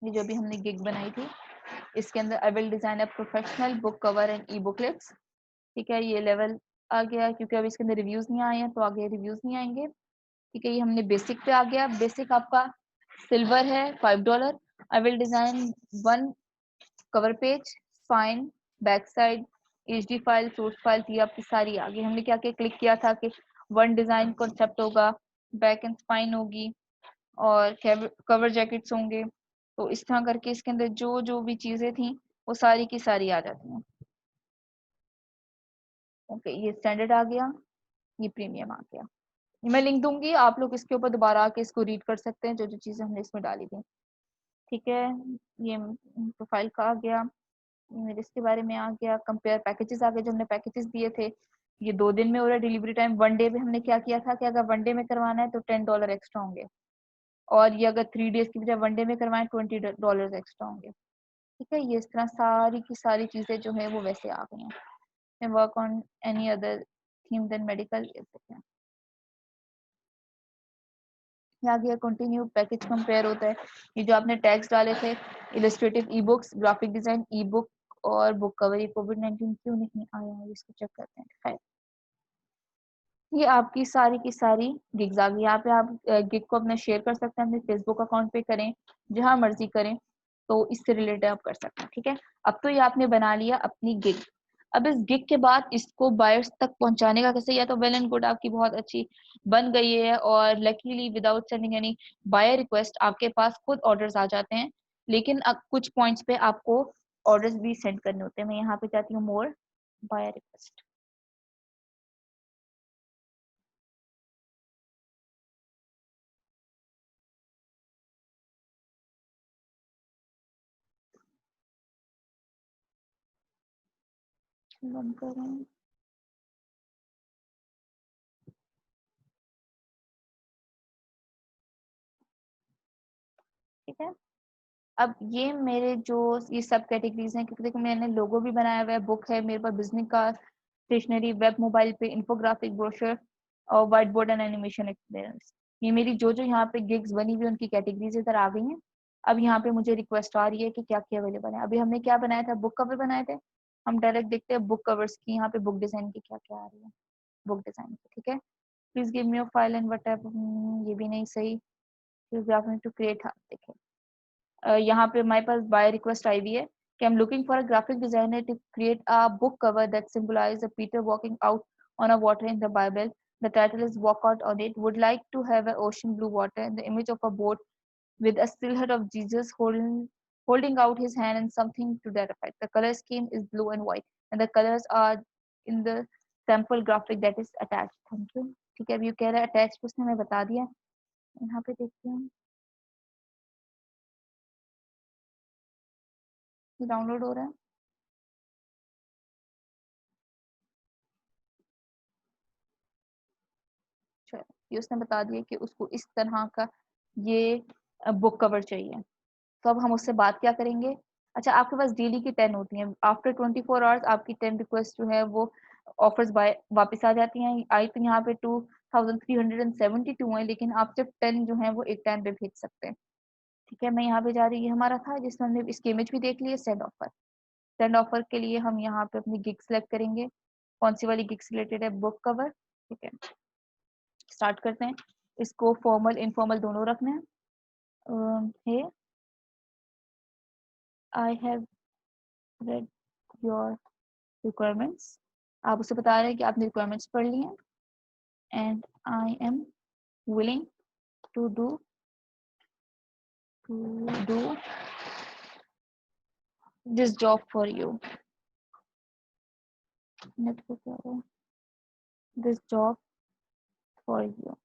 ये जो भी हमने गिग बनाई थी, इसके अंदर आई will design a professional book cover and E booklets, ठीक है, ये लेवल आ गया, क्योंकि अभी इसके अंदर रिव्यूज नहीं आए हैं तो आगे रिव्यूज नहीं आएंगे, ठीक है। ये हमने बेसिक पे आ गया, बेसिक आपका सिल्वर है $5। आई will design 1 cover page, fine, back side, HD file, source file, ये आपकी सारी आ गई। हमने क्या क्या क्लिक किया था कि 1 डिजाइन कॉन्सेप्ट होगा, बैक एंड स्पाइन होगी और कवर जैकेट्स होंगे, तो इस तरह करके इसके अंदर जो जो भी चीजें थी वो सारी की सारी आ जाती हैं। ओके, ये स्टैंडर्ड आ गया, ये प्रीमियम आ गया। मैं लिंक दूंगी, आप लोग इसके ऊपर दोबारा आके इसको रीड कर सकते हैं जो जो चीजें हमने इसमें डाली थी, ठीक है। ये प्रोफाइल का आ गया, ये मेरे इसके बारे में आ गया, कंपेयर पैकेजेस आ गए, जो हमने पैकेजेस दिए थे। ये 2 दिन में हो रहा है डिलीवरी टाइम। 1 डे में हमने क्या किया था कि अगर 1 डे में करवाना है तो $10 एक्स्ट्रा होंगे, और ये अगर 3 डेज की बजाय 1 डे में करवाएं $20 एक्स्ट्रा होंगे, ठीक है। ये इस तरह सारी की सारी चीजें जो है वो वैसे आ गई हैं। Work on any other theme than medical, यहाँ गया कंटिन्यू, पैकेज कंपेयर होता है। ये जो आपने टैग्स डाले थे, illustrative e books, graphic design, ई बुक और बुक कवर, ये कोविड-19 क्यों नहीं आया है इसको चेक करते हैं। खैर, ये आपकी सारी की सारी गिग्स आ गई। यहाँ पे आप गिग को अपना शेयर कर सकते हैं, अपने फेसबुक अकाउंट पे करें, जहां मर्जी करें, तो इससे रिलेटेड आप कर सकते हैं, ठीक है। अब तो ये आपने बना लिया अपनी गिग। अब इस गिग के बाद इसको बायर्स तक पहुंचाने का कैसे, या तो वेल एंड गुड, आपकी बहुत अच्छी बन गई है और luckily without sending any buyer request आपके पास खुद ऑर्डर्स आ जाते हैं, लेकिन अब कुछ पॉइंट्स पे आपको ऑर्डर्स भी सेंड करने होते हैं। मैं यहाँ पे जाती हूँ मोर, बायर रिक्वेस्ट, बंद करें, ठीक है। अब ये मेरे जो ये सब कैटेगरीज हैं, क्योंकि देखो मैंने लोगो भी बनाया हुआ है, बुक है मेरे पास, बिजनेस का, स्टेशनरी, वेब मोबाइल पे, इंफोग्राफिक, ब्रोशर और white board and animation experience, ये मेरी जो जो यहाँ पे गिग्स बनी हुई उनकी कैटेगरीज इधर आ गई हैं। अब यहाँ पे मुझे रिक्वेस्ट आ रही है कि क्या क्या अवेलेबल है। अभी हमने क्या बनाया था, बुक कवर बनाए थे, हम डायरेक्ट देखते हैं बुक कवर्स की, यहाँ पे बुक डिजाइन की क्या क्या आ रही है, बुक डिजाइन की, ठीक है। Please give me your file and what, ये भी नहीं सही, टू क्रिएट, हाँ देखिए यहाँ पे हमारे पास बाय रिक्वेस्ट आई हुई है कि I am looking for a graphic designer to create a book cover that symbolize a Peter walking out on a water in the Bible. The title is Walk Out on It. Would like to have an ocean blue water and the image of a boat with a silhouette of Jesus holding out his hand and something to that effect. The color scheme is blue and white and the colors are in the sample graphic that is attached. Thank you. ठीक है, अब ये कह रहा है attach, उसने मैं बता दिया। यहाँ पे देखती हूँ डाउनलोड हो रहा है। अच्छा, ये उसने बता दिया कि उसको इस तरह का ये बुक कवर चाहिए, तो अब हम उससे बात क्या करेंगे। अच्छा, आपके पास डेली की 10 होती हैं, आफ्टर 24 आवर्स आपकी 10 रिक्वेस्ट जो है वो ऑफर्स बाय वापस आ जाती हैं। आई तो यहाँ पे 2372 है, लेकिन आप सिर्फ 10 जो है वो एक टाइम पे भेज सकते हैं, ठीक है। मैं यहाँ पे जा रही, ये हमारा था जिसमें हमने इसकी इमेज भी देख ली है, सेंड ऑफर। सेंड ऑफर के लिए हम यहाँ पे अपनी गिग सेलेक्ट करेंगे, कौन सी वाली गिग रिलेटेड है, बुक कवर, ठीक है। स्टार्ट करते हैं, इसको फॉर्मल इनफॉर्मल दोनों रखना है। I have read your requirements, आप उसे बता रहे हैं कि आपने रिक्वायरमेंट्स पढ़ ली हैं, and I am willing to do this job for you. This job for you.